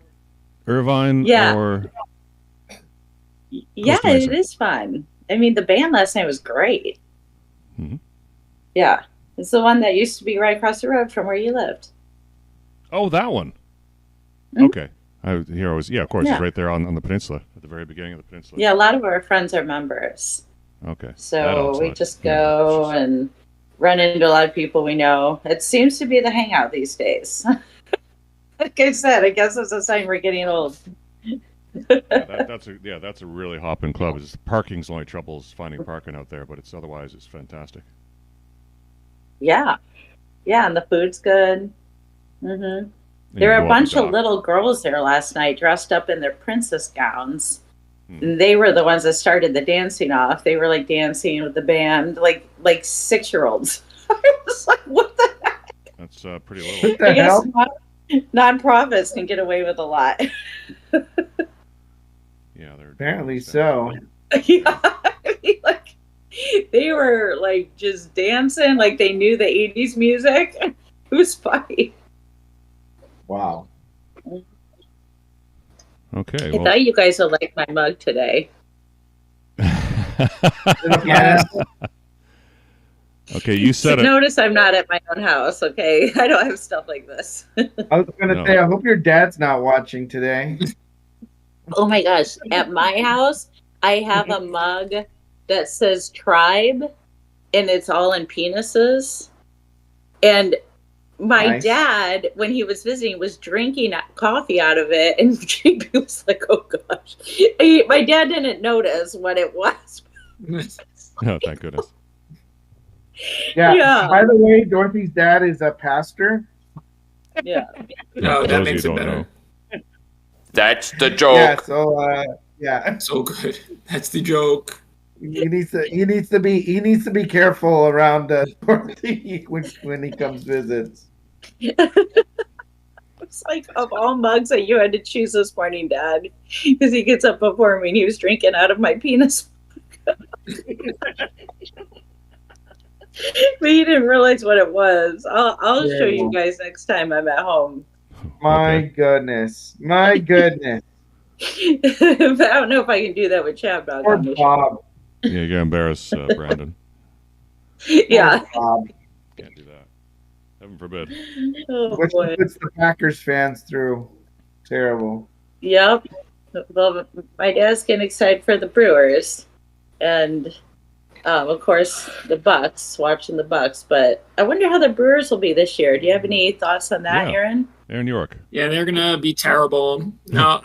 Irvine, Yeah. or Yeah, Costa Mesa? it is fun. I mean, the band last night was great. Mm-hmm. Yeah. It's the one that used to be right across the road from where you lived. Oh, that one. Mhm. Okay. Of course, Yeah. it's right there on the peninsula, at the very beginning of the peninsula. Yeah, a lot of our friends are members. Okay. That So Elks we Lodge. just go and run into a lot of people we know. It seems to be the hangout these days. Like I said, I guess it's a sign we're getting old. That's a really hopping club. It's parking's the only trouble is finding parking out there, but otherwise it's fantastic. Yeah. Yeah, and the food's good. Mm-hmm. There were a bunch of little girls there last night dressed up in their princess gowns. And they were the ones that started the dancing off. They were like dancing with the band, like 6-year-olds. I was like, what the heck? That's pretty little. What the I guess hell? nonprofits can get away with a lot. Yeah, they're Apparently so. Yeah, I mean, like they were like just dancing, like they knew the '80s music. It was funny. Wow. Okay. I thought you guys would like my mug today. Yeah. Okay, you said it. Notice I'm not at my own house. Okay, I don't have stuff like this. I was gonna say, I hope your dad's not watching today. Oh my gosh! At my house, I have a mug that says "Tribe," and it's all in penises. And my Nice. dad, when he was visiting, was drinking coffee out of it, and JP was like, "Oh gosh!" My dad didn't notice what it was. Oh, thank goodness. Yeah. Yeah. By the way, Dorothy's dad is a pastor. Yeah. No, For that those of makes you it who don't better. know. That's the joke. Yeah. So yeah. So good. That's the joke. He needs to be careful around Dorothy when he comes visits. It's like, of all mugs that you had to choose this morning, Dad, because he gets up before me and he was drinking out of my penis. But he didn't realize what it was. I'll show you guys next time I'm at home. My goodness. My goodness. But I don't know if I can do that with ChabDog Poor on the show. Bob. Yeah, you're gonna embarrass Brandon. Yeah. Poor Bob. Can't do that. Heaven forbid. Oh, Which boy. puts the Packers fans through. Terrible. Yep. Well, my dad's getting excited for the Brewers, and of course the Bucks. Watching the Bucks, but I wonder how the Brewers will be this year. Do you have any thoughts on that, Yeah. Aaron? They're in New York. Yeah, they're gonna be terrible. No,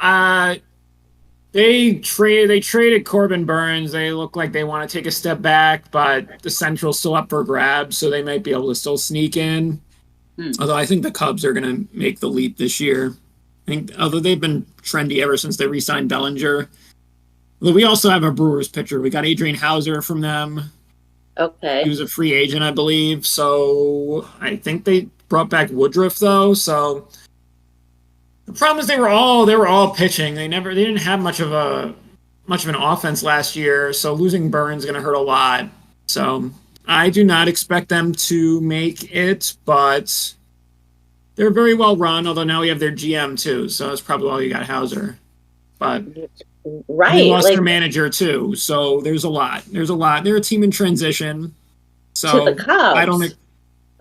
they traded Corbin Burns. They look like they want to take a step back, but the Central's still up for grabs, so they might be able to still sneak in. Although I think the Cubs are gonna make the leap this year. I think, although they've been trendy ever since they re-signed Bellinger. Although we also have a Brewers pitcher. We got Adrian Hauser from them. Okay. He was a free agent, I believe. So I think they brought back Woodruff though. So the problem is they were all pitching. They didn't have much of an offense last year. So losing Burns is going to hurt a lot. So I do not expect them to make it, but they're very well run. Although now we have their GM too, so that's probably why you got Hauser. But Right. they lost like, their manager too, so there's a lot. They're a team in transition. So to the Cubs. I don't.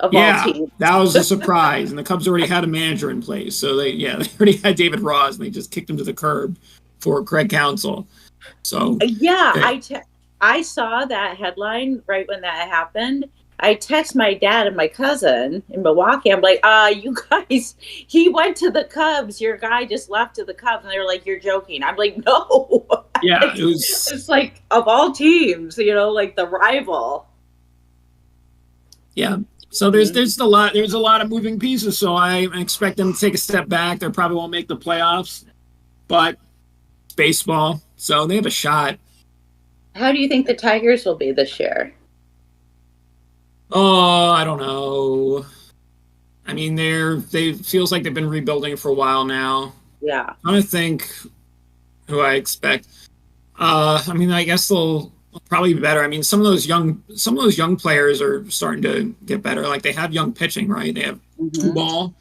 Of Yeah, all teams. that was a surprise, and the Cubs already had a manager in place. So they already had David Ross, and they just kicked him to the curb for Craig Counsell. So Yeah, I saw that headline right when that happened, I text my dad and my cousin in Milwaukee. I'm like, you guys, he went to the Cubs. Your guy just left to the Cubs. And they were like, you're joking. I'm like, no. Yeah, it was. It's like, of all teams, like the rival. Yeah. So there's a lot of moving pieces. So I expect them to take a step back. They probably won't make the playoffs, but it's baseball, so they have a shot. How do you think the Tigers will be this year? Oh, I don't know. I mean, they feels like they've been rebuilding for a while now. Yeah. I'm trying to think who I expect. I mean, I guess they'll probably be better. I mean, some of those young players are starting to get better. Like they have young pitching, right? They have two ball.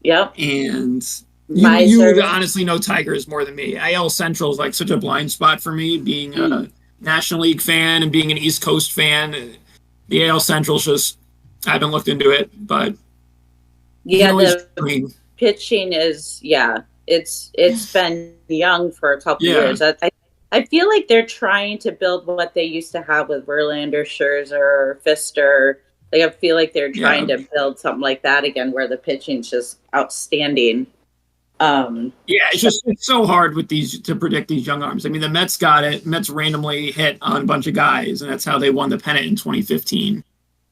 Yep. And you would honestly know Tigers more than me. AL Central is like such a blind spot for me, being a National League fan and being an East Coast fan. The AL Central's just, I haven't looked into it, but yeah, the pitching is, it's been young for a couple years. I feel like they're trying to build what they used to have with Verlander, Scherzer, Pfister. Like I feel like they're trying to build something like that again, where the pitching's just outstanding. It's so hard with these to predict these young arms. I mean, the Mets got it. Mets randomly hit on a bunch of guys, and that's how they won the pennant in 2015.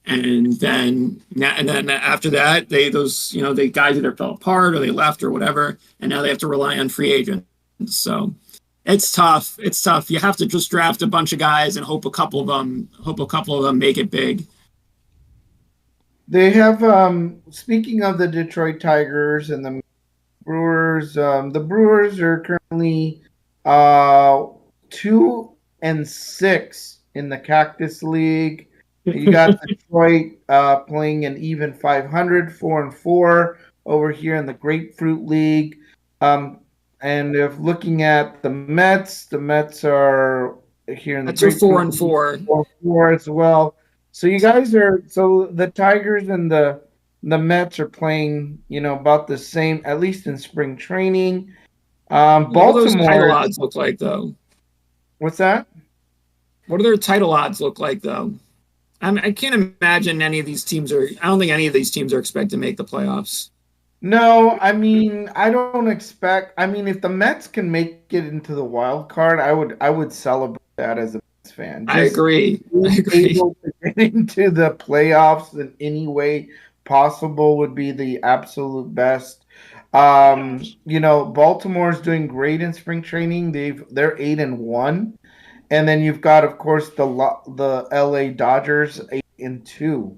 And then after that, they guys either fell apart or they left or whatever, and now they have to rely on free agents. So it's tough. It's tough. You have to just draft a bunch of guys and hope a couple of them make it big. They have speaking of the Detroit Tigers and the Brewers, the Brewers are currently 2-6 in the Cactus League. You got Detroit playing an even 500, 4-4 over here in the Grapefruit League. And if looking at the Mets are here in the Grapefruit 4-4. 4-4 as well. So you guys so the Tigers and the Mets are playing, about the same, at least in spring training. Baltimore. What do those title odds look like, though? What's that? What do their title odds look like, though? I can't imagine any of these teams I don't think any of these teams are expected to make the playoffs. No, I mean, I don't expect. I mean, if the Mets can make it into the wild card, I would celebrate that as a Mets fan. I agree. Able to get into the playoffs in any way possible would be the absolute best. Baltimore's doing great in spring training. They're 8-1, and then you've got, of course, the LA Dodgers 8-2.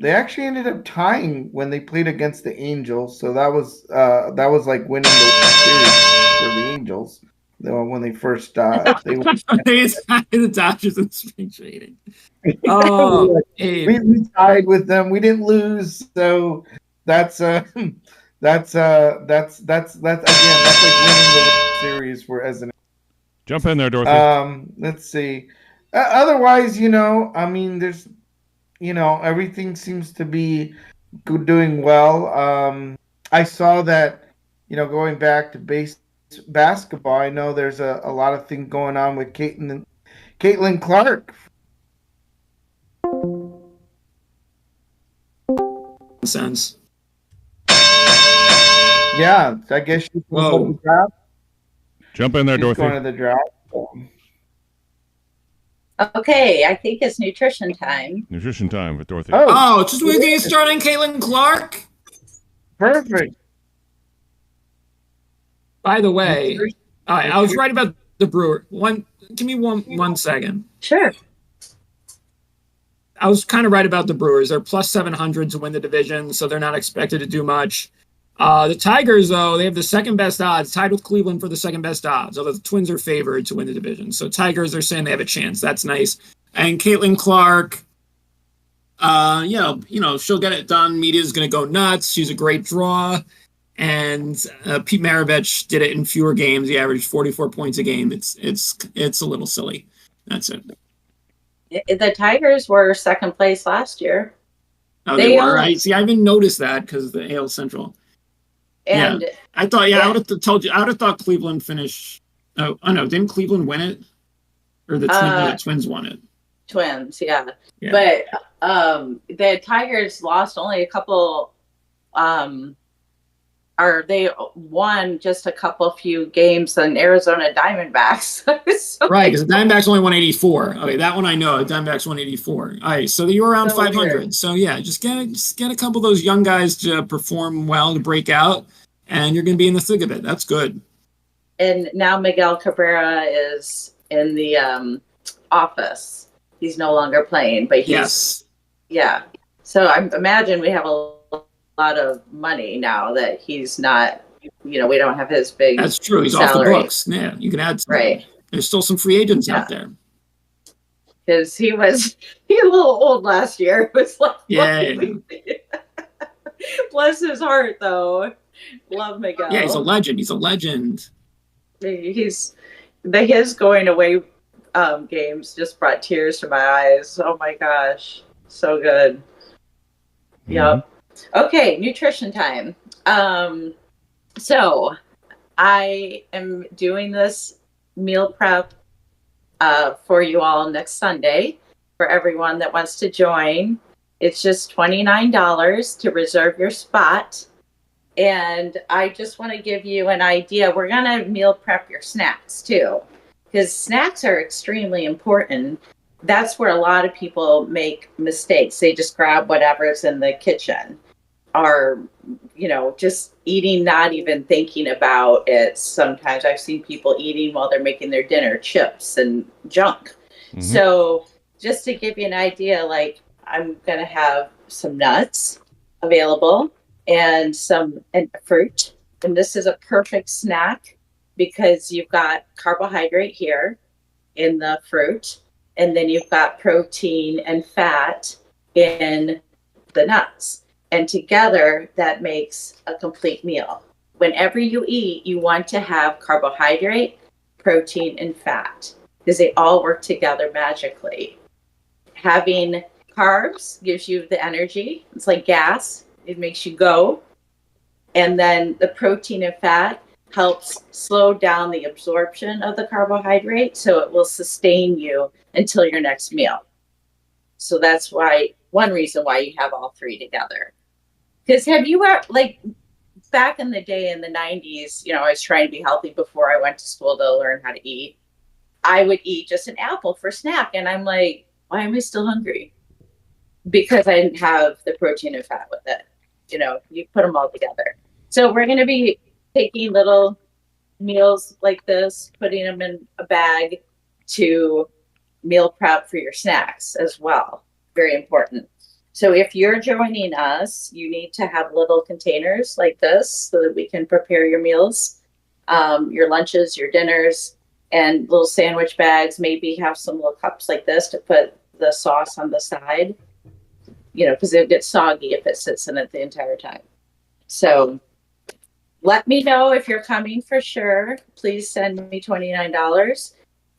They actually ended up tying when they played against the Angels, so that was like winning the series for the Angels. When they first they the Dodgers in spring training. Oh, we tied with them. We didn't lose, so that's again that's like winning the series for as an. Jump in there, Dorothy. Let's see. Otherwise, I mean, there's, everything seems to be doing well. I saw that, going back to basketball, I know there's a lot of things going on with Caitlin Clark. Sense. Yeah, I guess she's going to the draft. Jump in there, She's Dorothy. Going to the draft. Okay, I think it's nutrition time. Nutrition time with Dorothy. Just we're getting started on Caitlin Clark. Perfect. By the way, I was right about the Brewer. Give me one second. Sure. I was kind of right about the Brewers. They're plus 700 to win the division, so they're not expected to do much. The Tigers, though, they have the second best odds, tied with Cleveland for the second best odds, although the Twins are favored to win the division. So Tigers are saying they have a chance. That's nice. And Caitlin Clark, she'll get it done. Media's going to go nuts. She's a great draw. And Pete Maravich did it in fewer games. He averaged 44 points a game. It's a little silly. That's it. The Tigers were second place last year. Oh, they were? I haven't noticed that because of the AL Central. And I thought, I would have told you. I would have thought Cleveland finished. Oh no, didn't Cleveland win it, or the Twins won it? Twins, yeah. Yeah. But the Tigers lost only a couple, or they won just a few games on Arizona Diamondbacks. So Right, because the Diamondbacks only won 84. Okay, that one I know. The Diamondbacks won 84. All right, so you were around So 500. weird. So yeah, just get a couple of those young guys to perform well, to break out, and you're going to be in the thick of it. That's good. And now Miguel Cabrera is in the office. He's no longer playing, but yeah. So I imagine we have a lot of money now that he's not. We don't have his big. That's true. He's salary. off the books. Yeah, you can add some. Right. There's still some free agents out there. Because he was a little old last year. It was like, Yeah. Bless his heart, though. Love Miguel. Yeah, he's a legend. He's a legend. His going away games just brought tears to my eyes. Oh my gosh, so good. Mm-hmm. Yep. Okay, nutrition time. So I am doing this meal prep for you all next Sunday for everyone that wants to join. It's just $29 to reserve your spot. And I just want to give you an idea. We're going to meal prep your snacks too, because snacks are extremely important. That's where a lot of people make mistakes. They just grab whatever's in the kitchen, or, just eating, not even thinking about it. Sometimes I've seen people eating while they're making their dinner, chips and junk. Mm-hmm. So just to give you an idea, like I'm going to have some nuts available and some fruit. And this is a perfect snack because you've got carbohydrate here in the fruit, and then you've got protein and fat in the nuts. And together, that makes a complete meal. Whenever you eat, you want to have carbohydrate, protein, and fat, because they all work together magically. Having carbs gives you the energy. It's like gas. It makes you go. And then the protein and fat helps slow down the absorption of the carbohydrate, so it will sustain you until your next meal. So that's one reason why you have all three together. Because have you ever, like back in the day in the 90s, I was trying to be healthy before I went to school to learn how to eat. I would eat just an apple for snack. And I'm like, why am I still hungry? Because I didn't have the protein and fat with it. You put them all together. So we're going to be taking little meals like this, putting them in a bag to meal prep for your snacks as well. Very important. So if you're joining us, you need to have little containers like this so that we can prepare your meals, your lunches, your dinners, and little sandwich bags. Maybe have some little cups like this to put the sauce on the side, because it gets soggy if it sits in it the entire time. So let me know if you're coming for sure. Please send me $29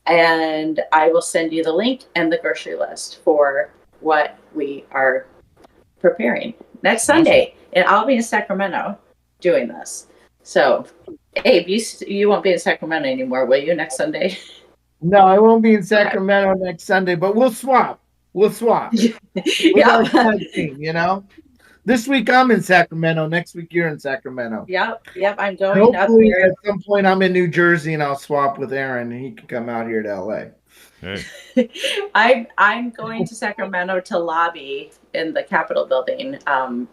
and I will send you the link and the grocery list for what we are preparing next Sunday. And I'll be in Sacramento doing this. So, Abe, you won't be in Sacramento anymore, will you, next Sunday? No, I won't be in Sacramento next Sunday, but we'll swap. With our team, This week I'm in Sacramento. Next week you're in Sacramento. Yep. I'm going Hopefully up there. At some point I'm in New Jersey and I'll swap with Aaron and he can come out here to LA. Hey. I'm going to Sacramento to lobby in the Capitol building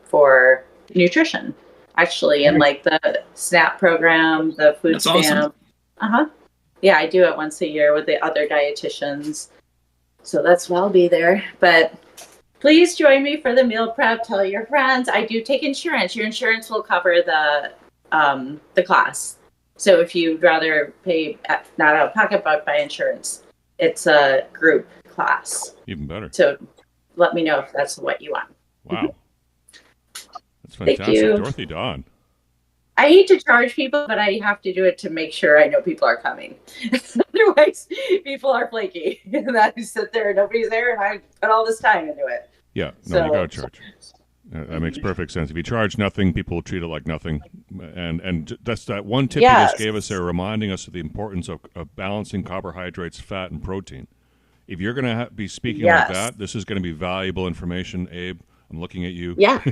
for nutrition, actually, in like the SNAP program, the food stamp. Awesome. Yeah, I do it once a year with the other dietitians. So that's why I'll be there. But please join me for the meal prep. Tell your friends. I do take insurance. Your insurance will cover the class. So if you'd rather pay not out of pocket but by insurance, it's a group class. Even better. So let me know if that's what you want. Wow. That's fantastic. Thank you. Dorothy Dawn. I hate to charge people, but I have to do it to make sure I know people are coming. Otherwise, people are flaky. And I sit there, nobody's there, and I put all this time into it. Yeah, no, you got to charge. That makes perfect sense. If you charge nothing, people will treat it like nothing. And that's that one tip you just gave us there, reminding us of the importance of balancing carbohydrates, fat, and protein. if you're going to be speaking Yes. like that, this is going to be valuable information, Abe. I'm looking at you. Yeah.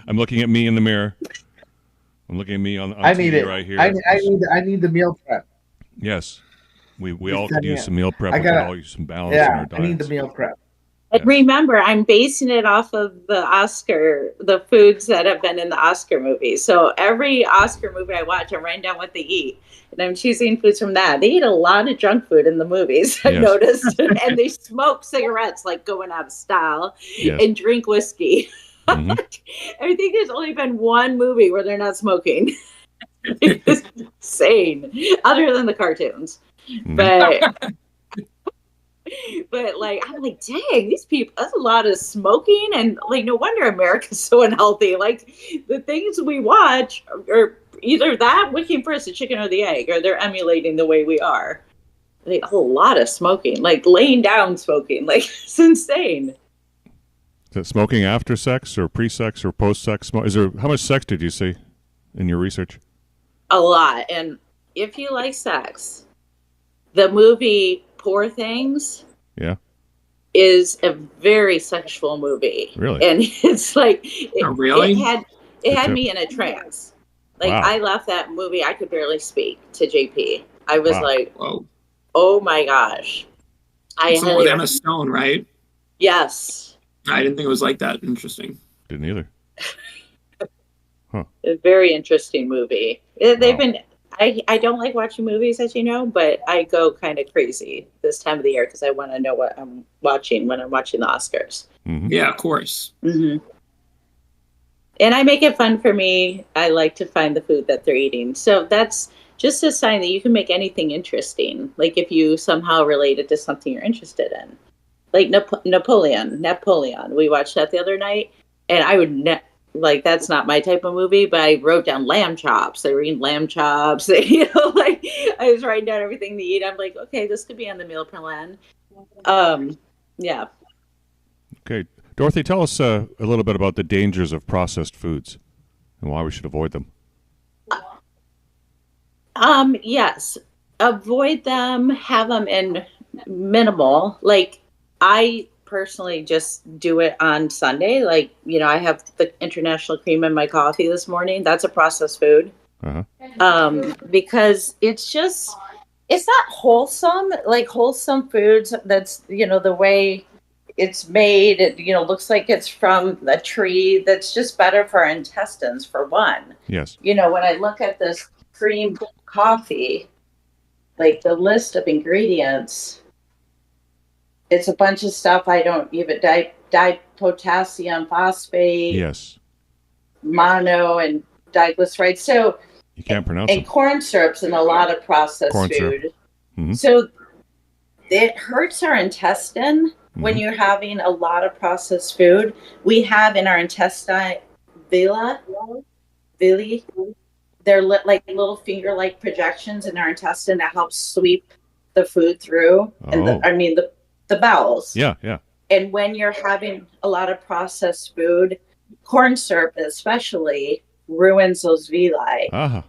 I'm looking at me in the mirror. I'm looking at me on I need TV it. right here. I need the meal prep. Yes. We Just all send could me use it. some meal prep. I We could gotta- all use some balance in our Yeah, diets. I need the meal prep. And remember, I'm basing it off of the foods that have been in the Oscar movies. So every Oscar movie I watch, I'm writing down what they eat. And I'm choosing foods from that. They eat a lot of junk food in the movies, I've Yes. noticed. And they smoke cigarettes like going out of style Yes. and drink whiskey. Mhm. I think there's only been one movie where they're not smoking. It's insane, other than the cartoons. Mhm. But like, I'm like, dang, these people, that's a lot of smoking. And like, no wonder America's so unhealthy. Like, the things we watch are either that, what came first, the chicken or the egg, or they're emulating the way we are. Like, a whole lot of smoking, like laying down smoking. Like, it's insane. Is that smoking after sex or pre-sex or post-sex? How much sex did you see in your research? A lot. And if you like sex, the movie Poor Things Yeah. is a very sexual movie. Really? And it's like Oh, really? it had me in a trance. Like, Wow. I left that movie, I could barely speak to JP. I was Wow. like, Whoa. oh my gosh. It's the one with Emma Stone, right? Yes. I didn't think it was like that. Interesting. Didn't either. A very interesting movie. They've Wow. been I don't like watching movies, as you know, but I go kind of crazy this time of the year because I want to know what I'm watching when I'm watching the Oscars. Mhm. Yeah, of course. Mm-hmm. And I make it fun for me. I like to find the food that they're eating. So that's just a sign that you can make anything interesting. Like if you somehow relate it to something you're interested in. Like Napoleon. We watched that the other night. And I would like, that's not my type of movie, but I wrote down lamb chops. They were eating lamb chops. You know, like I was writing down everything they eat. I'm like, okay, this could be on the meal plan. Yeah. Okay. Dorothy, tell us a little bit about the dangers of processed foods and why we should avoid them. Yes. Avoid them, have them in minimal. Like, I personally just do it on Sunday. Like, you know, I have the international cream in my coffee this morning. That's a processed food. Uh-huh. Because it's not wholesome. Like, wholesome foods, that's, you know, the way it's made, it, you know, looks like it's from a tree. That's just better for our intestines, for one. Yes. You know, when I look at this cream coffee, like the list of ingredients, it's a bunch of stuff I don't even, dipotassium phosphate, Yes. mono, and diglyceride. So, You can't pronounce and them. corn syrups and a lot of processed Corn syrup. food. Mhm. So it hurts our intestine when Mhm. you're having a lot of processed food. We have in our intestine villi. They're like little finger-like projections in our intestine that help sweep the food through. And Oh. the bowels. Yeah, yeah. And when you're having a lot of processed food, corn syrup especially ruins those villi. Ah,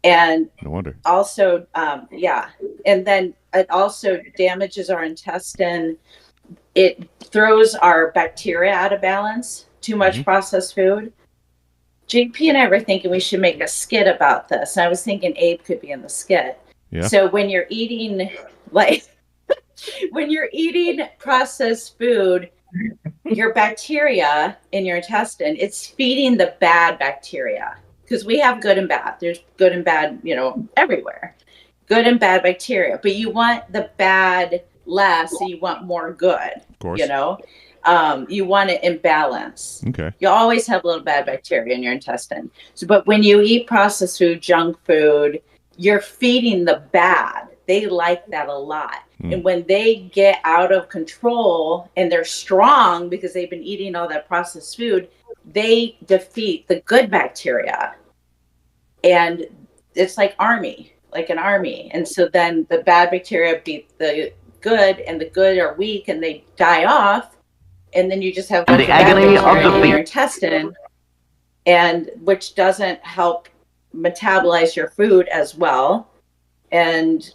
And no wonder. also, and then it also damages our intestine. It throws our bacteria out of balance. Too much processed food. JP and I were thinking we should make a skit about this. I was thinking Abe could be in the skit. Yeah. So when you're eating, like, when you're eating processed food, your bacteria in your intestine, it's feeding the bad bacteria. Because we have good and bad. There's good and bad, you know, everywhere. Good and bad bacteria. But you want the bad less, and you want more good. Of course. You know? You want it in balance. Okay. You always have little bad bacteria in your intestine. So, but when you eat processed food, junk food, you're feeding the bad. They like that a lot. And when they get out of control and they're strong because they've been eating all that processed food, they defeat the good bacteria. And it's like an army. And so then the bad bacteria beat the good, and the good are weak and they die off. And then you just have the agony of your intestine, and which doesn't help metabolize your food as well. And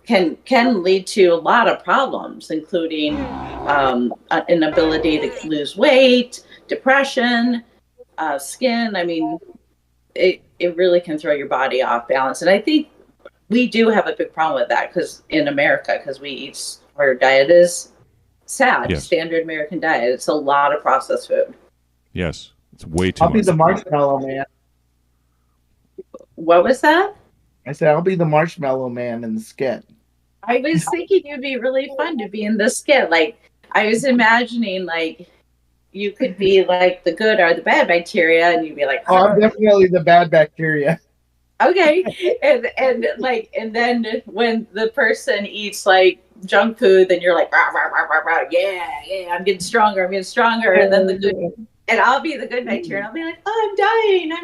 can lead to a lot of problems, including inability to lose weight, depression, skin. I mean, it really can throw your body off balance. And I think we do have a big problem with that because in America, because our diet is sad, Yes. standard American diet. It's a lot of processed food. Yes, it's way too I'll much. be the marshmallow man. What was that? I said I'll be the marshmallow man in the skit. I was thinking it'd be really fun to be in this skit. Like, I was imagining, like, you could be like the good or the bad bacteria, and you'd be like, Oh, I'm definitely the bad bacteria. okay. And then when the person eats like junk food, then you're like, rah, rah, rah, rah, rah, yeah, I'm getting stronger. And then the good, and I'll be the good bacteria, and I'll be like, oh, I'm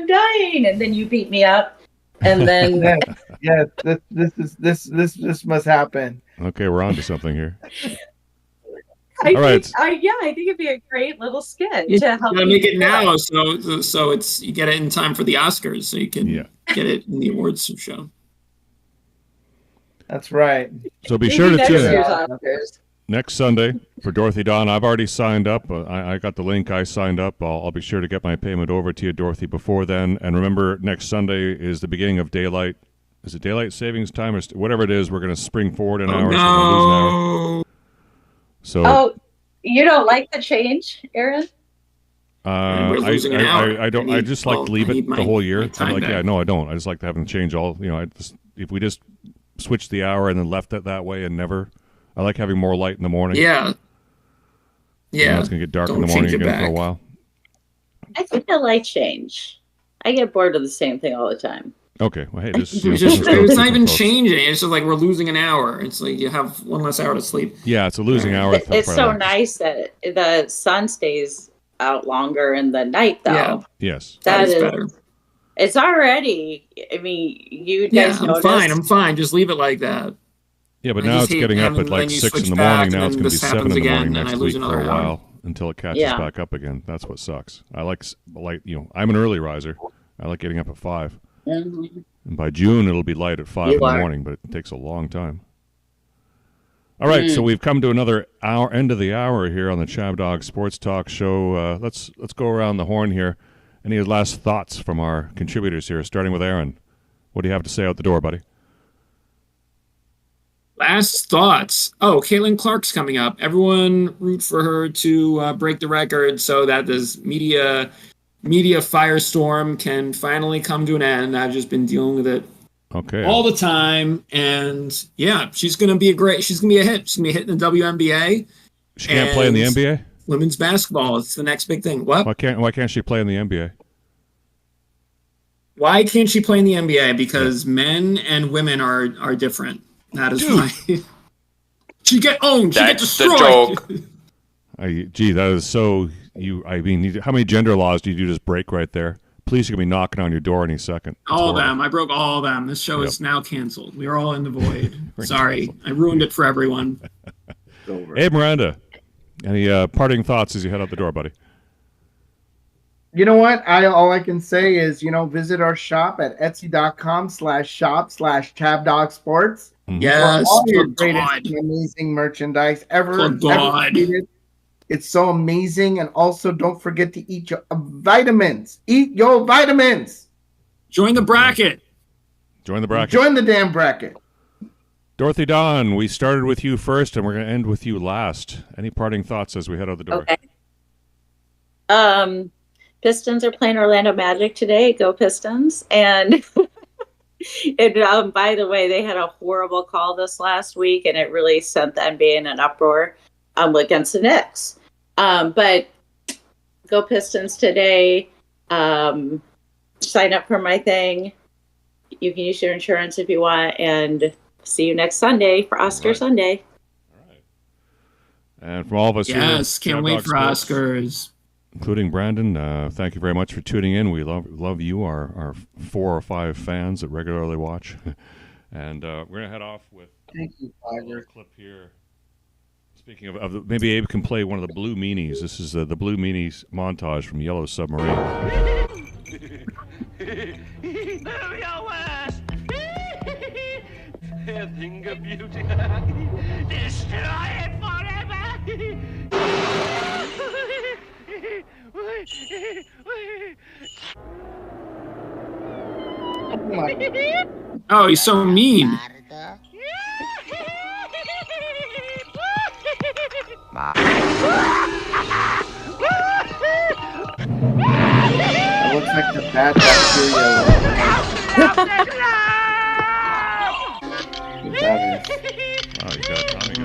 dying. And then you beat me up. And then yes, this must happen. Okay, we're on to something here. I All right. think it'd be a great little skit You to help gotta make it people. now, so it's you get it in time for the Oscars, so you can get it in the awards show. That's right. So be Maybe sure to next tune year's in Oscars. next Sunday for Dorothy Dawn. I've already signed up. I got the link. I signed up. I'll be sure to get my payment over to you, Dorothy, before then. And remember, next Sunday is the beginning of daylight. Is it daylight savings time or whatever it is? We're going to spring forward an hour. So we're gonna lose an hour. So. Oh, you don't like the change, Aaron? We're losing an hour. I don't. I just like to leave it the whole year. time I'm like, back. yeah, no, I don't. I just like to have them change all. If we just switched the hour and then left it that way and never. I like having more light in the morning. Yeah. Yeah. It's gonna get dark in Don't the morning change it again for a back. while. I think I like change. I get bored of the same thing all the time. Okay. Well, hey, this. It's not even changing. It's just like we're losing an hour. It's like you have one less hour to sleep. Yeah, it's a losing hour. It's so nice that the sun stays out longer in the night, though. Yeah. Yes. That is is better. It's already. I mean, you Yeah, guys I'm noticed. fine. I'm fine. Just leave it like that. Yeah, but I now just it's hate getting up having- at like then you 6 in switch the back, morning. and Now it's then going to be this 7 in happens the morning again, and I next lose week for another a hour. while until it catches Yeah. back up again. That's what sucks. I like I'm an early riser. I like getting up at 5. Mm-hmm. And by June, it'll be light at 5 in the are. morning, but it takes a long time. All right, so we've come to another end of the hour here on the ChabDog Sports Talk Show. Let's go around the horn here. Any last thoughts from our contributors here, starting with Aaron? What do you have to say out the door, buddy? Last thoughts. Oh, Caitlin Clark's coming up. Everyone root for her to break the record so that this media firestorm can finally come to an end. I've just been dealing with it all the time, and yeah, she's gonna be a hit. She's gonna be a hit in the WNBA. She can't play in the NBA? Women's basketball. It's the next big thing. What? Why can't she play in the NBA? Why can't she play in the NBA? Because men and women are different. That is why. She get owned. She get That's the destroyed. joke. Gee, that is so. How many gender laws did you just break right there? Police are gonna be knocking on your door any second. All of them. I broke all of them. This show is now canceled. We are all in the void. We're Sorry. canceled. I ruined it for everyone. Hey, Miranda, any parting thoughts as you head out the door, buddy? You know what? All I can say is, visit our shop at etsy.com/shop/ChabDogSports. Yes. For all your Good greatest God. and amazing merchandise ever. Good God. created. It's so amazing. And also, don't forget to eat your vitamins. Eat your vitamins. Join the bracket. Join the bracket. Join the damn bracket. Dorothy Dawn, we started with you first, and we're going to end with you last. Any parting thoughts as we head out the door? Okay. Pistons are playing Orlando Magic today. Go Pistons! And by the way, they had a horrible call this last week, and it really sent the NBA in an uproar against the Knicks. But go Pistons today. Sign up for my thing. You can use your insurance if you want, and see you next Sunday for Oscar Sunday. All right. And from all of us here, Yes. Can't wait ChabDog for Sports, Oscars. including Brandon, thank you very much for tuning in. We love you, our 4 or 5 fans that regularly watch. And we're going to head off with Thank you, a little Tiger. clip here. Speaking of maybe Abe can play one of the Blue Meanies. This is the Blue Meanies montage from Yellow Submarine. fair thing of beauty. Destroy it forever. Oh, he's so mean. That looks like the bad bacteria. Oh, you got Tommy.